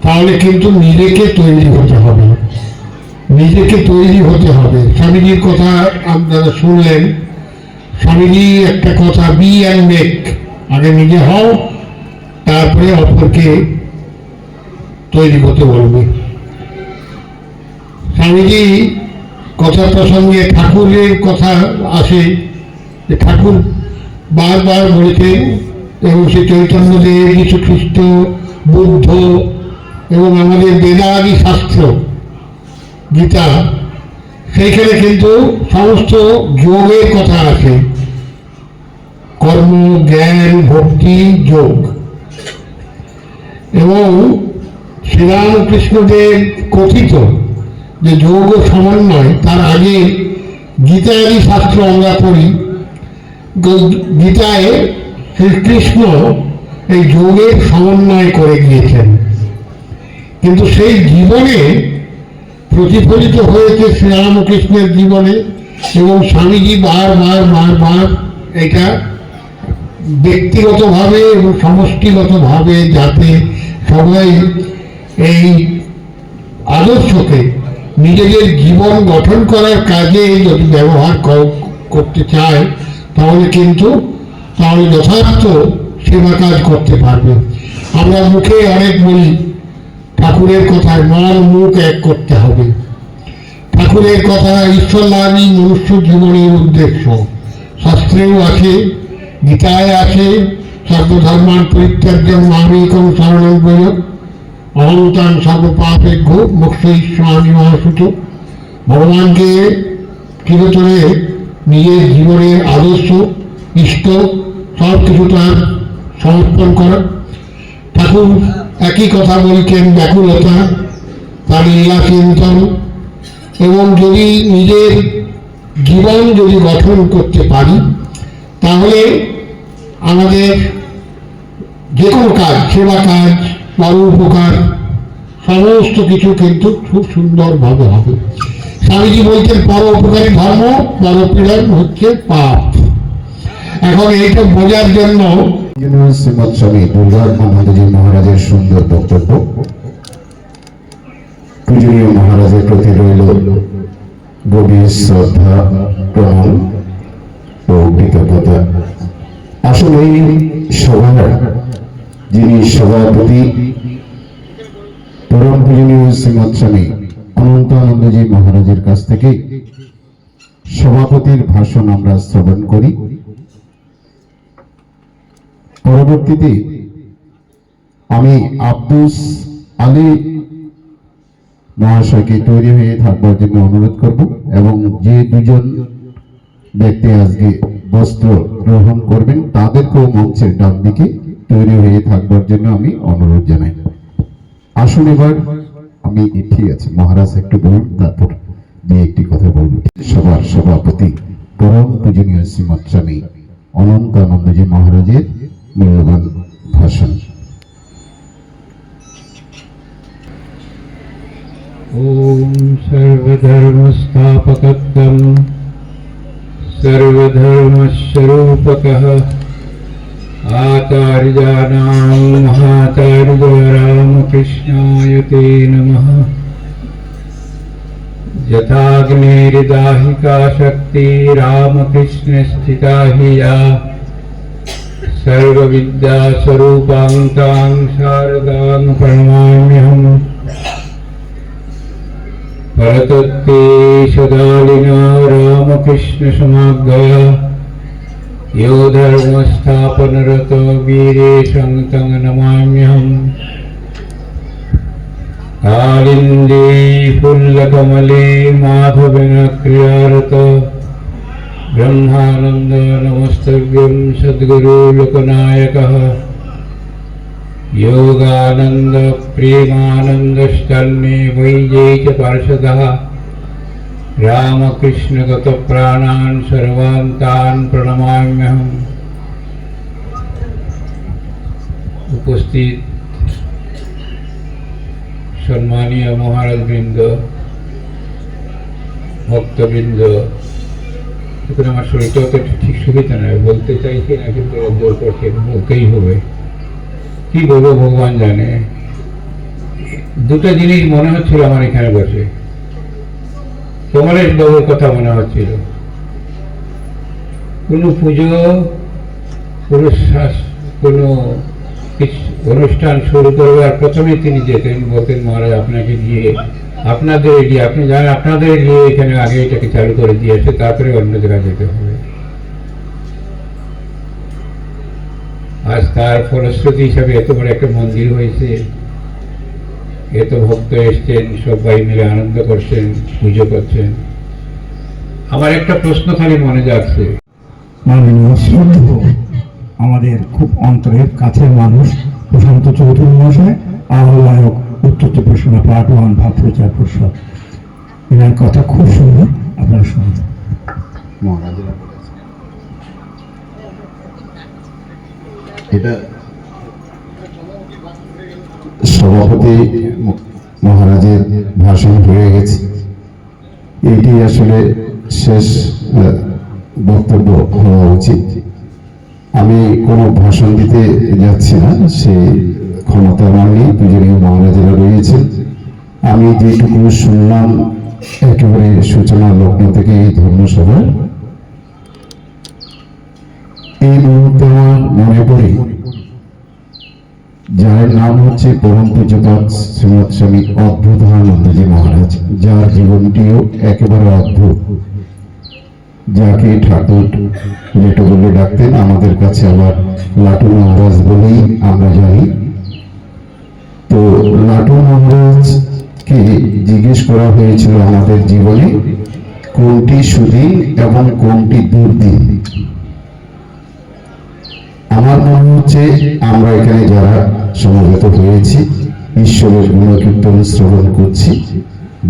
তাহলে কিন্তু নিজেকে তৈরি হতে হবে, নিজেকে তৈরি হতে হবে। স্বামীজির কথা আপনারা শুনলেন, স্বামীজি একটা কথা, বি অ্যান্ড মেক, আগে নিজে হও তারপরে অপরকে তৈরি করতে বলবে। স্বামীজি কথা প্রসঙ্গে ঠাকুরের কথা আসে, যে ঠাকুর বারবার বলেছেন, এবং সে চৈতন্যদেব, যীশু খ্রিস্ট, বুদ্ধ এবং আমাদের বেদাদি শাস্ত্র গীতা, সেইখানে কিন্তু সমস্ত যোগের কথা আছে, কর্ম, জ্ঞান, ভক্তি, যোগ। এবং শ্রীরামকৃষ্ণদেব কথিত যে যোগ ও সমন্বয়, তার আগে গীতাদি শাস্ত্র আমরা পড়ি, গীতায় শ্রীকৃষ্ণ এই যোগের সমন্বয় করে গিয়েছেন, কিন্তু সেই জীবনে প্রতিফলিত হয়েছে শ্রীরামকৃষ্ণের জীবনে। এবং স্বামীজি বারবার এটা ব্যক্তিগতভাবে এবং সমষ্টিগতভাবে যাতে সবাই এই আদর্শকে নিজেদের জীবন গঠন করার কাজে যদি ব্যবহার করতে চায় তাহলে যথার্থ সেবা কাজ করতে পারবে। আমরা মুখে অনেক বলি ঠাকুরের কথায়, মন মুখ এক করতে হবে, ঠাকুরের কথা ঈশ্বরলাভই মনুষ্য জীবনের উদ্দেশ্য। শাস্ত্রেও আছে, গীতায় আছে, সর্বধর্মান পরিত্যাজ্যং মামেকং শরণং ব্রজ অহংতাং সর্বপাপেভ্যো মোক্ষয়িষ্যামি মা শুচঃ। ভগবানকে চিরতরে নিজের জীবনের আদর্শ, ইষ্ট সব কিছু তার সমর্পণ করা। ঠাকুর একই কথা বলছেন, ব্যাকুলতা, তার লীলা চিন্তন, এবং যদি নিজের জীবন যদি গঠন করতে পারি তাহলে আমাদের যে কোনো কাজ, সেবা কাজ, পরোপকার সমস্ত কিছু কিন্তু খুব সুন্দরভাবে হবে। স্বামীজি বলছেন পরোপকারী ধর্ম, পরপীড়ন হচ্ছে পাপ। এখন এইটা বোঝার জন্য শ্রীমৎ স্বামী দুর্গানন্দজি মহারাজের সুন্দর বক্তব্য। পূজনীয় মহারাজের প্রতি রইল গভীর শ্রদ্ধা, প্রণাম ও কৃতজ্ঞতা। আসলে এই সভার যিনি সভাপতি পরম পূজনীয় শ্রীমৎ স্বামী অনন্তানন্দজি মহারাজের কাছ থেকে সভাপতির ভাষণ আমরা শ্রবণ করি। পরবর্তীতে আমি আব্দুস আলী মহাশয়কে তৈরি হয়ে থাকবার জন্য অনুরোধ করব, এবং যে দুজন ব্যক্তি আজকে বস্ত্র গ্রহণ করবেন তাদেরকেও মঞ্চের ডান দিকে তৈরি হয়ে থাকবার জন্য আমি অনুরোধ জানাই। আসুন এবার আমি ঠিক আছে মহারাজ একটু বলুন, তারপর দিয়ে একটি কথা বলব। সবার সভাপতি পরম পূজনীয় শ্রীমৎ স্বামী অনন্তানন্দজি মহারাজের মূল্যবান ভাষণ। ओम सर्वधर्मस्थापकत्वं सर्वधर्मस्वरूपकः आचार्याणां महाचार्य रामकृष्णाय ते नमः। यथाग्निर्दाहिका शक्ति रामकृष्ण स्थिता हि या सर्वविद्यास्वरूपां तां शारदां प्रणमाम्यहम्। परतत्ते सदालिना रामकृष्ण समागया यो धर्मस्थापनरतो वीरेशं तं नमाम्यहम्। कालिन्दे फुल्लकमले माधवेन क्रियारत ब्रह्मानन्द नमस्तव्यं सद्गुरु लोकनायकः योगानंद प्रेमानंदश्चन्मे वैजयिक पार्षदः रामकृष्ण गत प्राणान् सर्वान्तान् प्रणमाम्यहम्। उपस्थित सम्मानीय महाराज बृंद, भक्तबृंद, এখন আমার শরীরটা তো ঠিক সুবিধা নয়, বলতে চাইছি না কিন্তু জোর করছে, বলতেই হবে। কি বলবো ভগবান জানে। দুটো জিনিস মনে হচ্ছিল আমার এখানে বসে, কমলেশ বাবুর কথা মনে হচ্ছিল। কোনো পুজো, কোনো অনুষ্ঠান শুরু করবার প্রথমে তিনি যেতেন, বলতেন মহারাজ আপনাকে দিয়ে, আপনাদের এগিয়ে, আপনি জানেন আপনাদের এগিয়ে এখানে আগে এটাকে চালু করে দিয়েছে, তারপরে অন্য জায়গায় যেতে হবে। আজ তার ফলশ্রুতি হিসাবে এত বড় একটা মন্দির হয়েছে, এত ভক্ত এসছেন, সবাই মিলে আনন্দ করছেন, পুজো করছেন। আমার একটা প্রশ্ন খালি মনে যাচ্ছে, মাননীয় শ্রদ্ধেয় আমাদের খুব অন্তরের কাছের মানুষ প্রশান্ত চৌধুরী মহাশয়, আহ্বায়ক উত্তর চব্বিশ পরগনা পার্ট 1 ভাব প্রচার পরিষদ, এনার কথা খুব সুন্দর, আপনারা শুনুন। এটা সভাপতি মহারাজের ভাষণ হয়ে গেছে, এটি আসলে শেষ বক্তব্য হওয়া উচিত। আমি কোনো ভাষণ দিতে যাচ্ছি না, সেই ক্ষমতা আমার নেই, পূজনীয় মহারাজেরা রয়েছেন। আমি যেটুকু শুনলাম একেবারে সূচনা লগ্ন থেকে এই ধর্মসভা, এই মুহূর্তে আমার মনে পড়ে যার নাম হচ্ছে পরম পূজ্যপাদ শ্রীমৎ স্বামী অদ্ভুতানন্দজি মহারাজ, যার জীবনটিও একেবারে অদ্ভুত, যাকে ঠাকুর লেটো বলে ডাকতেন, আমাদের কাছে আবার লাটু মহারাজ বলেই আমরা জানি। তো লাটু মহারাজকে জিজ্ঞেস করা হয়েছিল আমাদের জীবনে কোনটি সুদিন এবং কোনটি দুর্দিন। আমার মনে হচ্ছে আমরা এখানে যারা সমবেত হয়েছি ঈশ্বরের গুণকীর্তন শ্রবণ করছি,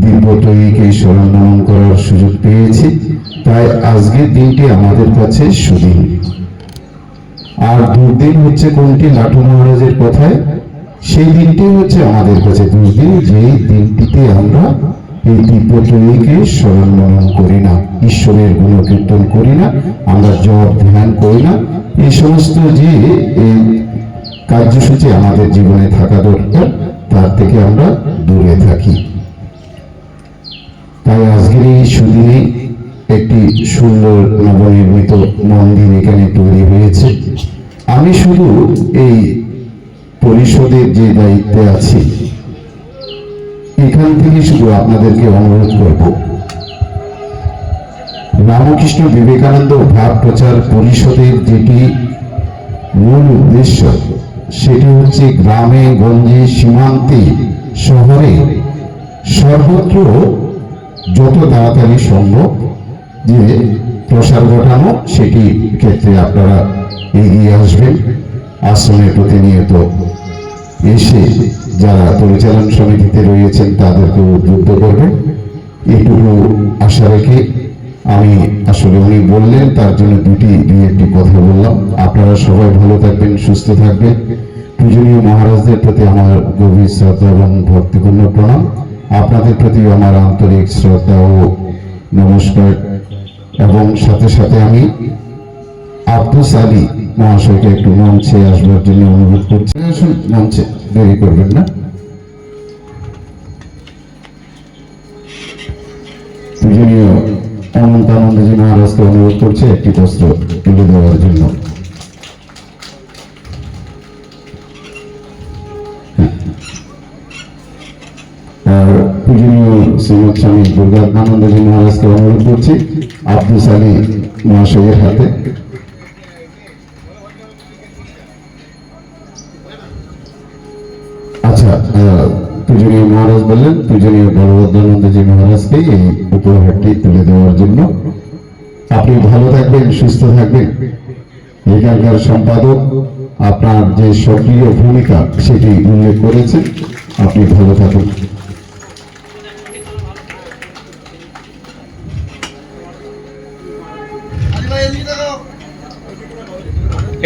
দিব্যতয়ীকে স্মরণ মনন করার সুযোগ পেয়েছি, তাই আজকের দিনটি আমাদের কাছে সুদিন। আর দুর্দিন হচ্ছে কোনটি? লাটু মহারাজের কথায় সেই দিনটি হচ্ছে আমাদের কাছে দুর্দিন, যে দিনটিতে আমরা এই দিব্যতয়ীকে স্মরণ মনন করি না, ঈশ্বরের গুণকীর্তন করি না, আমরা জপ ধ্যান করি না। এই সমস্ত যে এই কার্যসূচি আমাদের জীবনে থাকা দরকার, তার থেকে আমরা দূরে থাকি। তাই আজকের এই সুদিনে একটি সুন্দর নবনির্মিত মন্দির এখানে তৈরি হয়েছে। আমি শুধু এই পরিষদের যে দায়িত্বে আছি, এখান থেকে শুধু আপনাদেরকে অনুরোধ করব, রামকৃষ্ণ বিবেকানন্দ ভাব প্রচার পরিষদের যেটি মূল উদ্দেশ্য, সেটি হচ্ছে গ্রামে গঞ্জে সীমান্তে শহরে সর্বত্র যত তাড়াতাড়ি সম্ভব যে প্রসার ঘটানো, সেটি ক্ষেত্রে আপনারা এগিয়ে আসবেন। আশ্রমে প্রতিনিয়ত এসে যারা পরিচালন সমিতিতে রয়েছেন তাদেরকে উদ্বুদ্ধ করবেন, এটুকু আশা রেখে আমি আসলে উনি বললেন তার জন্য দুই একটি কথা বললাম। আপনারা সবাই ভালো থাকবেন, সুস্থ থাকবেন। পূজনীয় মহারাজদের প্রতি আমার গভীর শ্রদ্ধা এবং ভক্তিপূর্ণ প্রণাম। আপনাদের প্রতি আমার আন্তরিক শ্রদ্ধা ও নমস্কার। এবং সাথে সাথে আমি আব্দুস আলী মহাশয়কে একটু মঞ্চে আসবার জন্য অনুরোধ করছি। মঞ্চে দেরি করবেন না। পূজনীয় অনন্তানন্দজি মহারাজকে অনুরোধ করছে একটি বস্ত্র তুলে দেওয়ার জন্য। আর পূজনীয় শ্রীমৎ স্বামী দুর্গাত্মানন্দজি মহারাজকে অনুরোধ করছি আব্দুস আলী মহাশয়ের হাতে। আচ্ছা, পূজনীয় মহারাজ বললেন পূজনীয় বলভদ্রানন্দজি মহারাজকে এই উপহারটি তুলে দেওয়ার জন্য। আপনি ভালো থাকবেন, সুস্থ থাকবেন। এখানকার সম্পাদক আপনার যে সক্রিয় ভূমিকা সেটি উল্লেখ করেছেন, আপনি ভালো থাকুন।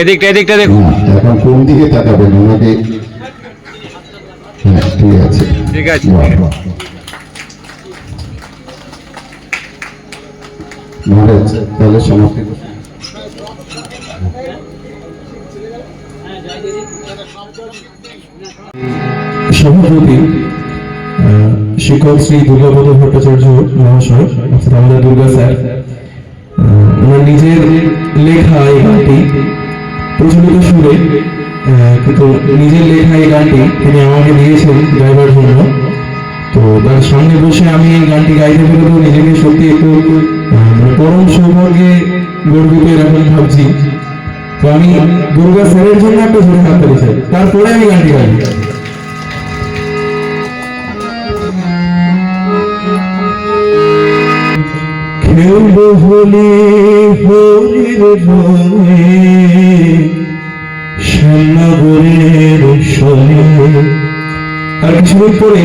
এদিকটা দেখুন। এখন কোন দিকে তাকাবেন ওনাকে? হ্যাঁ, ঠিক আছে, ঠিক আছে। মহারাজ তাহলে সমাপ্তি। সভাপতি শিক্ষক শ্রী দুর্গাপদ ভট্টাচার্য মহাশয়, অর্থাৎ আমাদের দুর্গা স্যার, ওনার নিজের লেখা এই গানটি প্রচলিত সুরে, কিন্তু নিজের লেখা এই গানটি তিনি আমাকে দিয়েছেন গাইবার জন্য। তো তার সামনে বসে আমি এই গানটি গাইতে পেরে তো নিজেকে সত্যি একটু পরম সৌভাগ্যে গর্বিত এরকম ভাবছি। তো আমি দুর্গা স্যারের জন্য একটা জোরে হাত তালি চাই, তারপরে আমি গানটি গাই। খেলবো হোলি হরির রঙে শ্যামনগরের সনে। আর কিছুদিন পরে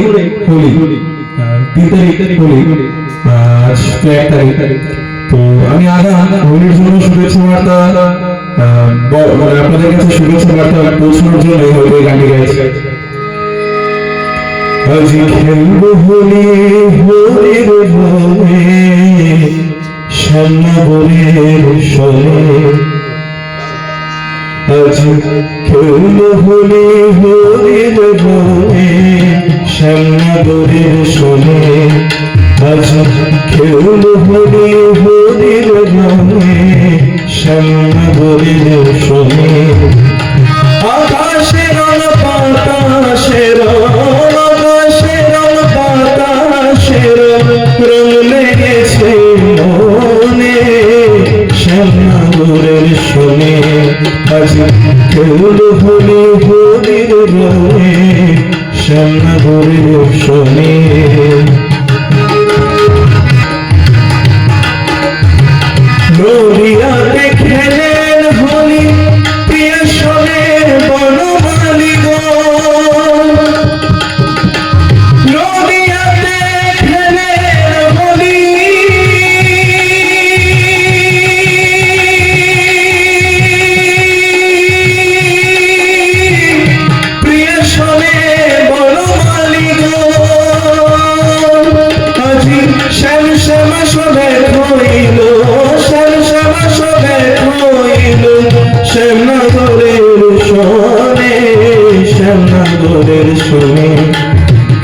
হোলি, 3 তারিখ হোলি, আজ তো 1 তারিখ। তো আমি আগাম হোলির জন্য শুভেচ্ছা বার্তা মানে আপনাদের কাছে শুভেচ্ছা বার্তা পৌঁছানোর জন্য হয়তো এই গানটি গাইছি। আজ খেলবো হোলি হরির রঙে শ্যামনগরের সনে। আজ খেলবো হোলি হরির রঙে শ্যামনগরের সনে। আজ খেলবো হোলি হরির রঙে শ্যামনগরের সনে। আকাশে রঙ শ্যামনগরের শোনে আজ খেল হলি হরির রঙে শ্যামনগরের শোনে নদিয়াতে খেলেন হলি প্রিয় শোনে বনমালী গো নদিয়াতে খেলেন হলি প্রিয় শোনে বনমালী গো আজি শ্যাম শ্যামা শোভে হইল শ্যামনগরের শোনে শ্যামনগরের শোনে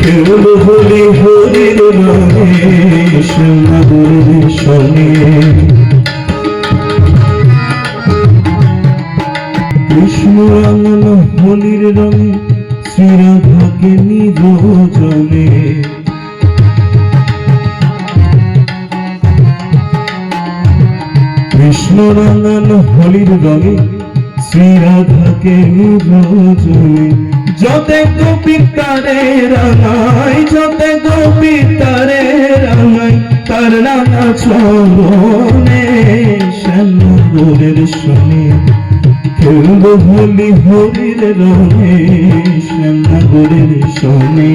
কেউ হলি হরির রঙে শ্যামনগরের শোনে কৃষ্ণ রাঙান হোলির রঙে শ্রীরাধাকে নিরজনে কৃষ্ণ রাঙান হোলির রঙে শ্রীরাধাকে নিরজনে যতে গোপী তারে রাঙাই যতে গোপী তারে রাঙাই তার রাঙা চরণে শ্যামনগরের শোনে খেলব হোলি হরির রঙে শ্যামনগরের শোনে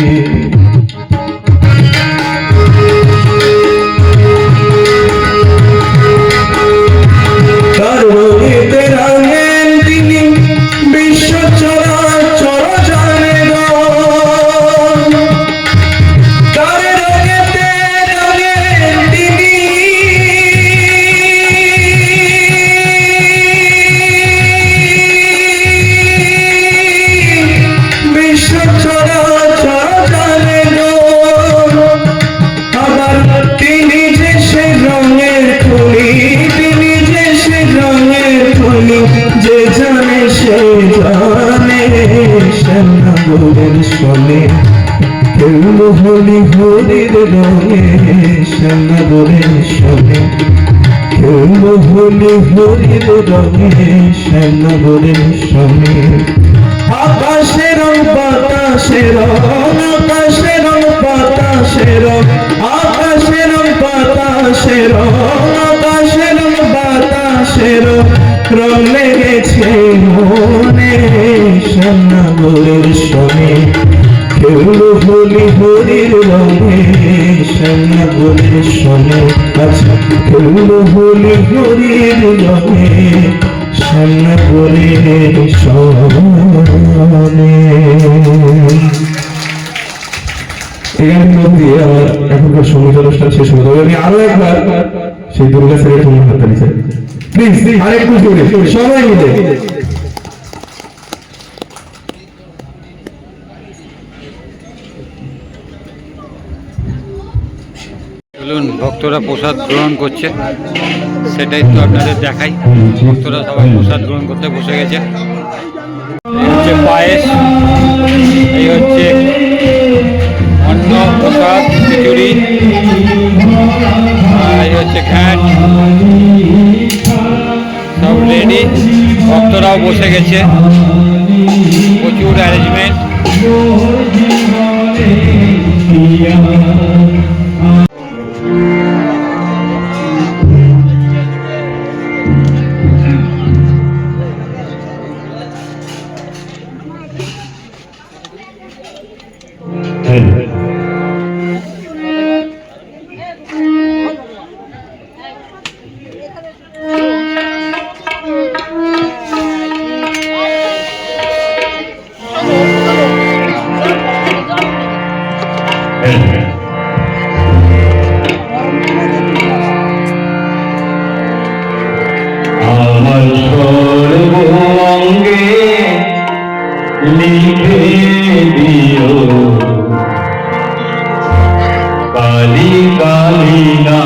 যে জানে সে জানে শ্যামনগরের শোনে খেলব হোলি হরির রঙে শ্যামনগরের শোনে খেলব হোলি হরির রঙে শ্যামনগরের শোনে আকাশের বাতাসের আকাশের বাতাসের আকাশের বাতাসের আকাশের বাতাসের রং লেগেছে মনে শ্যামনগরের শোনে খেল হোলি হরির রঙে শ্যামনগরের শোনে আচ্ছা খেল হোলি হরির রঙে শ্যামনগরের শোনে। এখানে মধ্যে আমার এখনকার সঙ্গীত অনুষ্ঠান শেষ হয়ে যাবে। আমি আরো একবার সেই দুর্গা স্যারের সঙ্গে হাততালি চাই প্লিজ আরেকটু জোরে সবাই মিলে। চলুন ভক্তরা প্রসাদ গ্রহণ করছে, সেটাই তো আপনাদের দেখাই। ভক্তরা সবাই প্রসাদ গ্রহণ করতে বসে গেছে। এই হচ্ছে পায়েস, এই হচ্ছে অন্ন প্রসাদ খিচুড়ি, এই হচ্ছে ঘ্যাট, সব রেডি। ভক্তরাও বসে গেছে, প্রচুর অ্যারেঞ্জমেন্ট। আমার সর্বঙ্গে লিখে দিও কালী কালী না,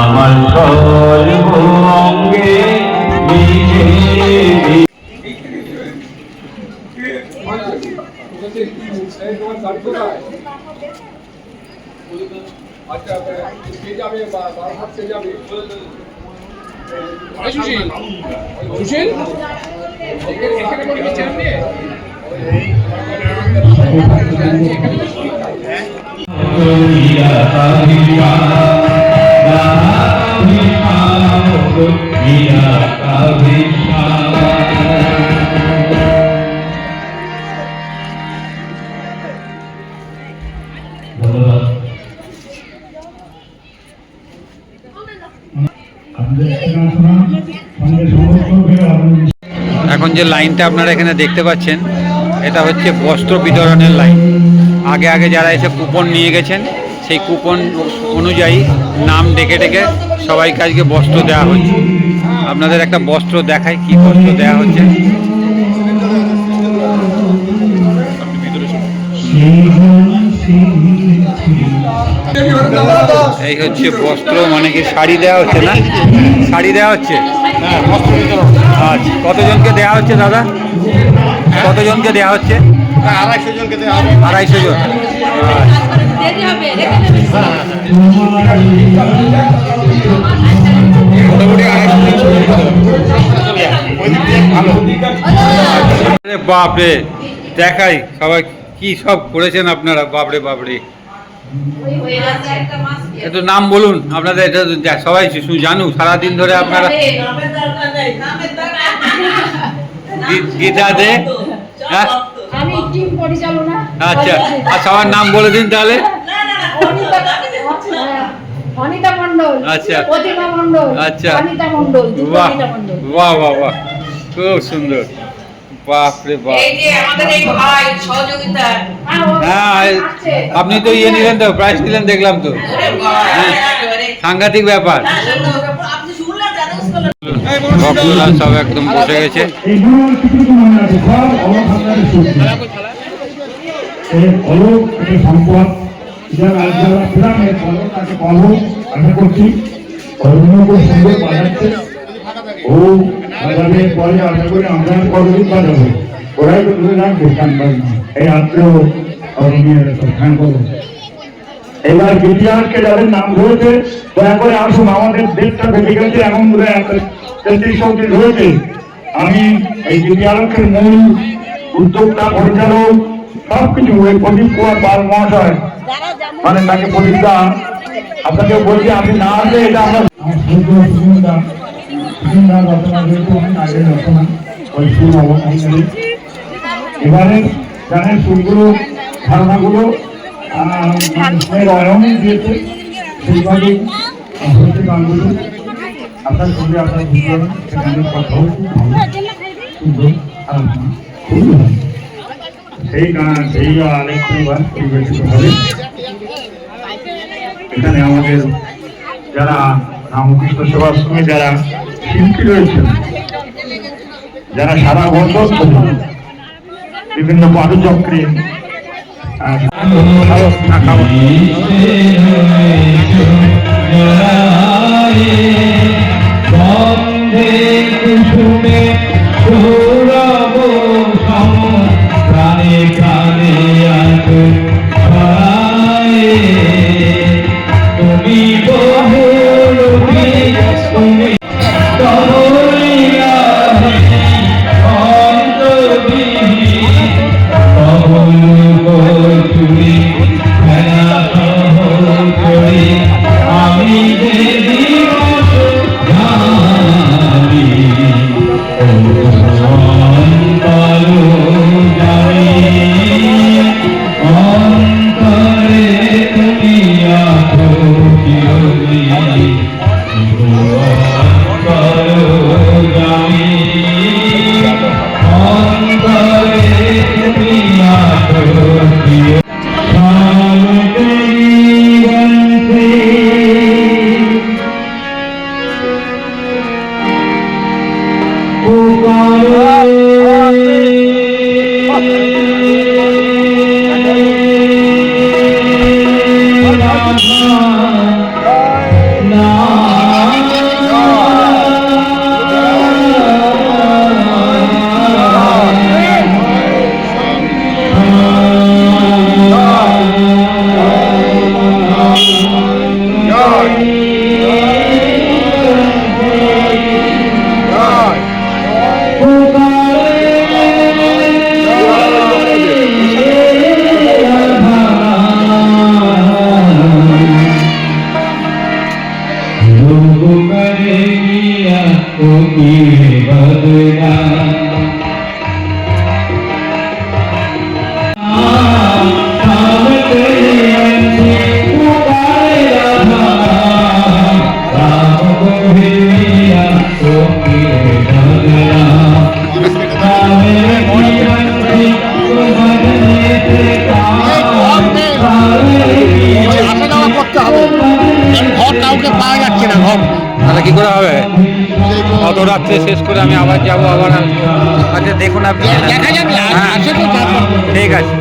আমার সর্বঙ্গে লিখে দিও। আচ্ছা যাবে 12 হাত যাবে এখন যে লাইনটা আপনারা এখানে দেখতে পাচ্ছেন এটা হচ্ছে বস্ত্র বিতরণের লাইন। আগে আগে যারা এসে কুপন নিয়ে গেছেন সেই কুপন অনুযায়ী নাম ডেকে ডেকে সবাইকে আজকে বস্ত্র দেওয়া হচ্ছে। আপনাদের একটা বস্ত্র দেখাই, কি বস্ত্র দেওয়া হচ্ছে। এই হচ্ছে বস্ত্র, মানে কি শাড়ি দেওয়া হচ্ছে না? শাড়ি দেওয়া হচ্ছে। আচ্ছা, কতজনকে দেওয়া হচ্ছে দাদা? কতজনকে দেওয়া হচ্ছে? 250 জনকে দেওয়া হবে। 250 জন। বাপরে, দেখাই সবাই কি সব করেছেন আপনারা। বাপরে বাপরে, একটু নাম বলুন আপনাদের, এটা সবাই জানুক সারাদিন ধরে আপনারা। গীতা দে, হ্যাঁ আমি টিম পরিচালনা। আচ্ছা, আর সবার নাম বলে দিন তাহলে। অনিতা মণ্ডল, আচ্ছা, প্রতিমা মণ্ডল, আচ্ছা, অনিতা মণ্ডল, বাহ অনিতা মণ্ডল। বাহ বাহ বাহ, খুব সুন্দর। বাপরে বাপ, এই যে আমাদের এই ভাই সহযোগিতা। হ্যাঁ আপনি তো ইয়ে নিলেন তো, প্রাইজ নিলেন দেখলাম তো। হ্যাঁ, সাংঘাতিক ব্যাপার। ভক্তরা সব একদম বসে গেছে। সম্পদ যারা গ্রামের তাকে পাবো আশা করছি। সুন্দর বাজাচ্ছে ও বাজারের পরে আশা করি আমরা কতদিন বাজাবো, ওরাই তো তুলে রাখবে কানবাই এই আত্মীয় খান করবো। এবার ইতিহাসকে যাদের নাম ধরেছে দয়া করে আসুন, আমাদের দেশটা বেঁচে গেছে এমন বোধ হয় 33 রয়েছে। আমি এই বিদ্যালয়ের মূল উদ্যোক্তা, পরিচালক সবকিছু ওই প্রদীপ কুমার পাল মহাশয়, মানে তাকে প্রদীপদা আপনাকে বলছি, আপনি না আসলে এটা আমরা এবারে গানের সুরগুলো ধারণাগুলো অয়ন দিয়েছে, সেইভাবে হচ্ছে গানগুলো আপনার সঙ্গে আপনার বুঝবেন, সেখানে কথা খুব ভালো সুন্দর আলোচনা খুব ভালো। সেই গান সেই আরেকবার পরিবেশিত হবে। এখানে আমাদের যারা রামকৃষ্ণ সেবাশ্রমে যারা শিল্পী রয়েছেন, যারা সারা বছর বিভিন্ন পাঠচক্রে আমি করে হবে? অত রাত্রে শেষ করে আমি আবার যাবো, আবার আসবো। আচ্ছা দেখুন আপনি। হ্যাঁ ঠিক আছে।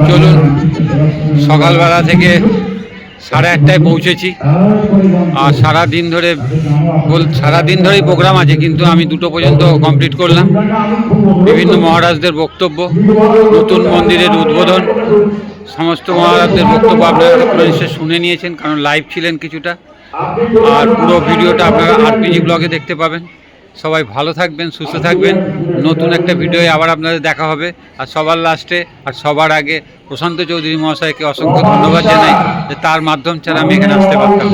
চলুন, সকালবেলা থেকে 8:30টায় পৌঁছেছি। আর সারাদিন ধরেই প্রোগ্রাম আছে, কিন্তু আমি 2টো পর্যন্ত কমপ্লিট করলাম। বিভিন্ন মহারাজদের বক্তব্য, নতুন মন্দিরের উদ্বোধন, সমস্ত মহারাজদের বক্তব্য আপনারা নিশ্চয়ই শুনে নিয়েছেন, কারণ লাইভ ছিলেন কিছুটা। আর পুরো ভিডিওটা আপনারা আরপিজি ব্লগে দেখতে পাবেন। সবাই ভালো থাকবেন, সুস্থ থাকবেন। নতুন একটা ভিডিওয়ে আবার আপনাদের দেখা হবে। আর সবার লাস্টে আর সবার আগে প্রশান্ত চৌধুরী মহাশয়কে অসংখ্য ধন্যবাদ জানাই যে তার মাধ্যম ছাড়া আমি এখানে আসতে পারতাম।